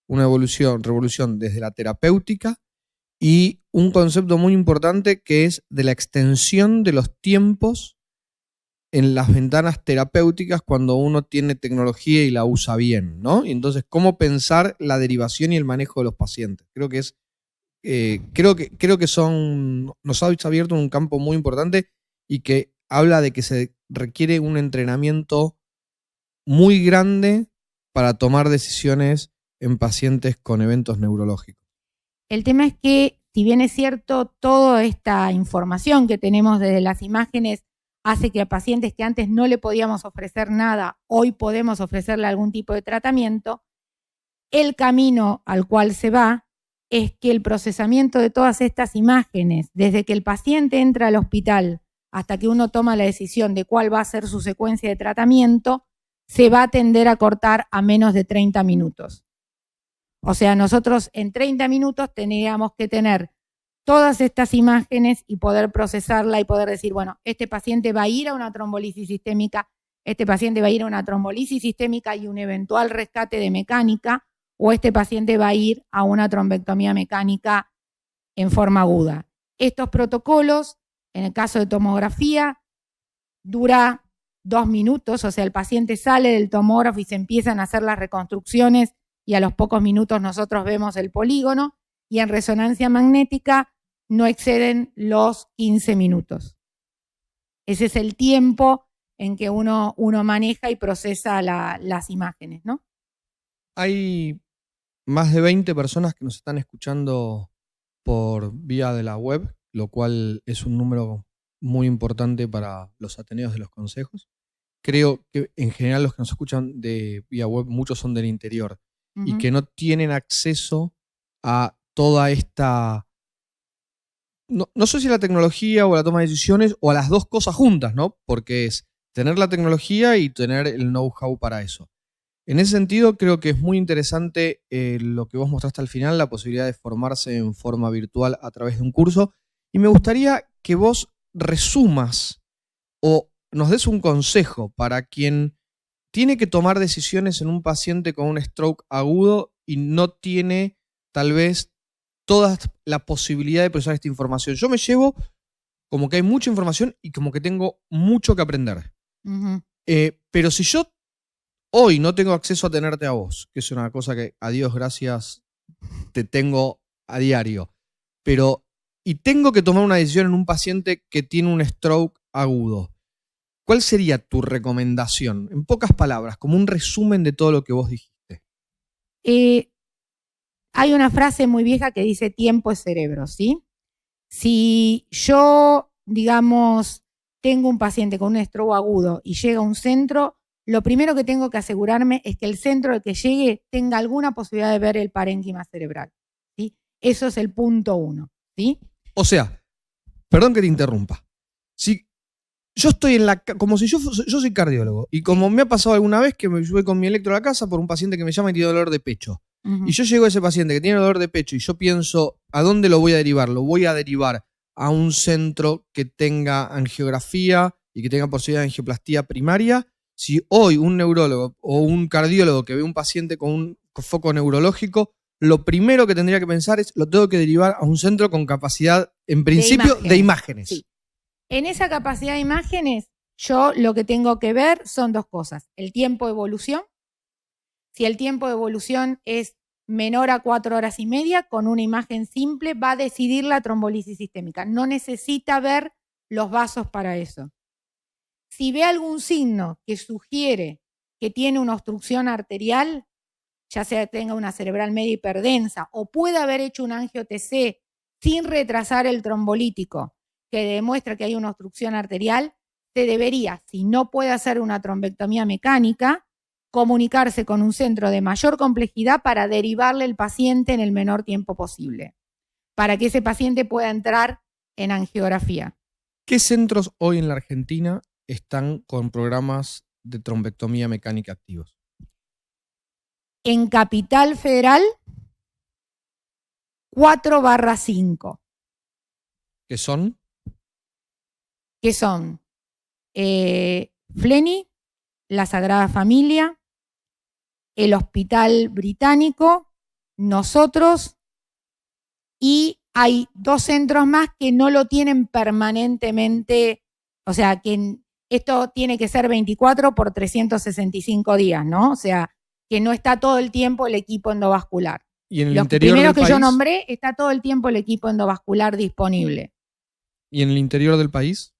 una revolución desde la terapéutica y un concepto muy importante que es de la extensión de los tiempos en las ventanas terapéuticas cuando uno tiene tecnología y la usa bien, ¿no? Y entonces, ¿cómo pensar la derivación y el manejo de los pacientes? Creo que nos ha abierto un campo muy importante y que habla de que se requiere un entrenamiento muy grande para tomar decisiones en pacientes con eventos neurológicos. El tema es que, si bien es cierto, toda esta información que tenemos desde las imágenes hace que a pacientes que antes no le podíamos ofrecer nada, hoy podemos ofrecerle algún tipo de tratamiento, el camino al cual se va es que el procesamiento de todas estas imágenes, desde que el paciente entra al hospital hasta que uno toma la decisión de cuál va a ser su secuencia de tratamiento, se va a tender a cortar a menos de 30 minutos. O sea, nosotros en 30 minutos tendríamos que tener todas estas imágenes y poder procesarla y poder decir, bueno, este paciente va a ir a una trombolisis sistémica, este paciente va a ir a una trombolisis sistémica y un eventual rescate de mecánica, o este paciente va a ir a una trombectomía mecánica en forma aguda. Estos protocolos, en el caso de tomografía, dura 2 minutos, o sea, el paciente sale del tomógrafo y se empiezan a hacer las reconstrucciones y a los pocos minutos nosotros vemos el polígono, y en resonancia magnética no exceden los 15 minutos. Ese es el tiempo en que uno maneja y procesa las imágenes, ¿no? Hay más de 20 personas que nos están escuchando por vía de la web, lo cual es un número muy importante para los ateneos de los consejos. Creo que en general los que nos escuchan de vía web, muchos son del interior y que no tienen acceso a toda esta... No sé si la tecnología o la toma de decisiones o a las dos cosas juntas, ¿no? Porque es tener la tecnología y tener el know-how para eso. En ese sentido, creo que es muy interesante lo que vos mostraste al final, la posibilidad de formarse en forma virtual a través de un curso. Y me gustaría que vos resumas o nos des un consejo para quien tiene que tomar decisiones en un paciente con un stroke agudo y no tiene tal vez toda la posibilidad de procesar esta información. Yo me llevo como que hay mucha información y como que tengo mucho que aprender. Pero si yo hoy no tengo acceso a tenerte a vos, que es una cosa que a Dios gracias te tengo a diario, y tengo que tomar una decisión en un paciente que tiene un stroke agudo, ¿cuál sería tu recomendación? En pocas palabras, como un resumen de todo lo que vos dijiste. Hay una frase muy vieja que dice tiempo es cerebro, ¿sí? Si yo, digamos, tengo un paciente con un stroke agudo y llega a un centro, lo primero que tengo que asegurarme es que el centro al que llegue tenga alguna posibilidad de ver el parénquima cerebral, ¿sí? Eso es el punto 1, ¿sí? O sea, perdón que te interrumpa. Si yo estoy como si yo soy cardiólogo y como me ha pasado alguna vez que me voy con mi electro a la casa por un paciente que me llama y tiene dolor de pecho. Y yo llego a ese paciente que tiene dolor de pecho y yo pienso, ¿a dónde lo voy a derivar? Lo voy a derivar a un centro que tenga angiografía y que tenga posibilidad de angioplastía primaria. Si hoy un neurólogo o un cardiólogo que ve un paciente con un foco neurológico, lo primero que tendría que pensar es, lo tengo que derivar a un centro con capacidad, en principio, de imágenes. Sí. En esa capacidad de imágenes, yo lo que tengo que ver son 2 cosas. El tiempo de evolución. Si el tiempo de evolución es menor a 4 horas y media, con una imagen simple va a decidir la trombolisis sistémica. No necesita ver los vasos para eso. Si ve algún signo que sugiere que tiene una obstrucción arterial, ya sea que tenga una cerebral media hiperdensa o puede haber hecho un angio-TC sin retrasar el trombolítico, que demuestra que hay una obstrucción arterial, se debería, si no puede hacer una trombectomía mecánica, comunicarse con un centro de mayor complejidad para derivarle el paciente en el menor tiempo posible, para que ese paciente pueda entrar en angiografía. ¿Qué centros hoy en la Argentina están con programas de trombectomía mecánica activos? En Capital Federal, 4/5. ¿Qué son? Que son Fleni, la Sagrada Familia, el Hospital Británico, nosotros, y hay 2 centros más que no lo tienen permanentemente, o sea, que esto tiene que ser 24 por 365 días, ¿no? O sea, que no está todo el tiempo el equipo endovascular. ¿Y en el Los interior primeros del que yo país? nombré, está todo el tiempo el equipo endovascular disponible. ¿Y en el interior del país?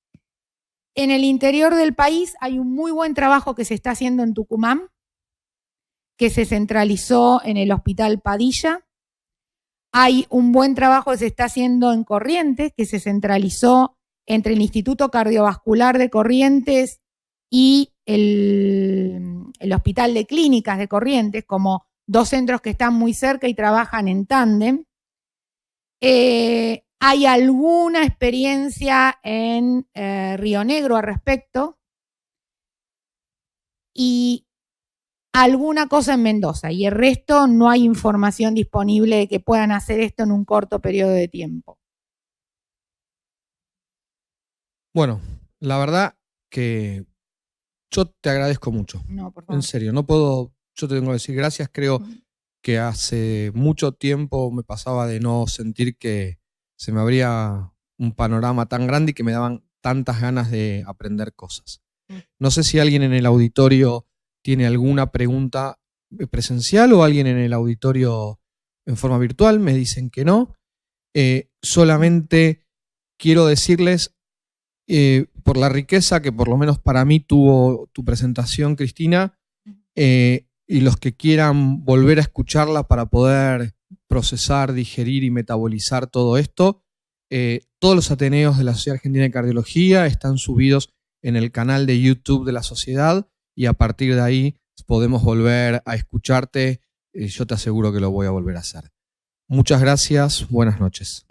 En el interior del país hay un muy buen trabajo que se está haciendo en Tucumán, que se centralizó en el Hospital Padilla. Hay un buen trabajo que se está haciendo en Corrientes, que se centralizó entre el Instituto Cardiovascular de Corrientes y el Hospital de Clínicas de Corrientes, como 2 centros que están muy cerca y trabajan en tándem. Hay alguna experiencia en Río Negro al respecto y alguna cosa en Mendoza, y el resto no hay información disponible de que puedan hacer esto en un corto periodo de tiempo. Bueno, la verdad que yo te agradezco mucho. No, por favor. En serio, no puedo, yo te tengo que decir gracias. Creo que hace mucho tiempo me pasaba de no sentir que se me abría un panorama tan grande y que me daban tantas ganas de aprender cosas. No sé si alguien en el auditorio tiene alguna pregunta presencial o alguien en el auditorio en forma virtual. Me dicen que no. Solamente quiero decirles, por la riqueza que por lo menos para mí tuvo tu presentación, Cristina, y los que quieran volver a escucharla para poder procesar, digerir y metabolizar todo esto, todos los ateneos de la Sociedad Argentina de Cardiología están subidos en el canal de YouTube de la sociedad, y a partir de ahí podemos volver a escucharte. Yo te aseguro que lo voy a volver a hacer. Muchas gracias, buenas noches.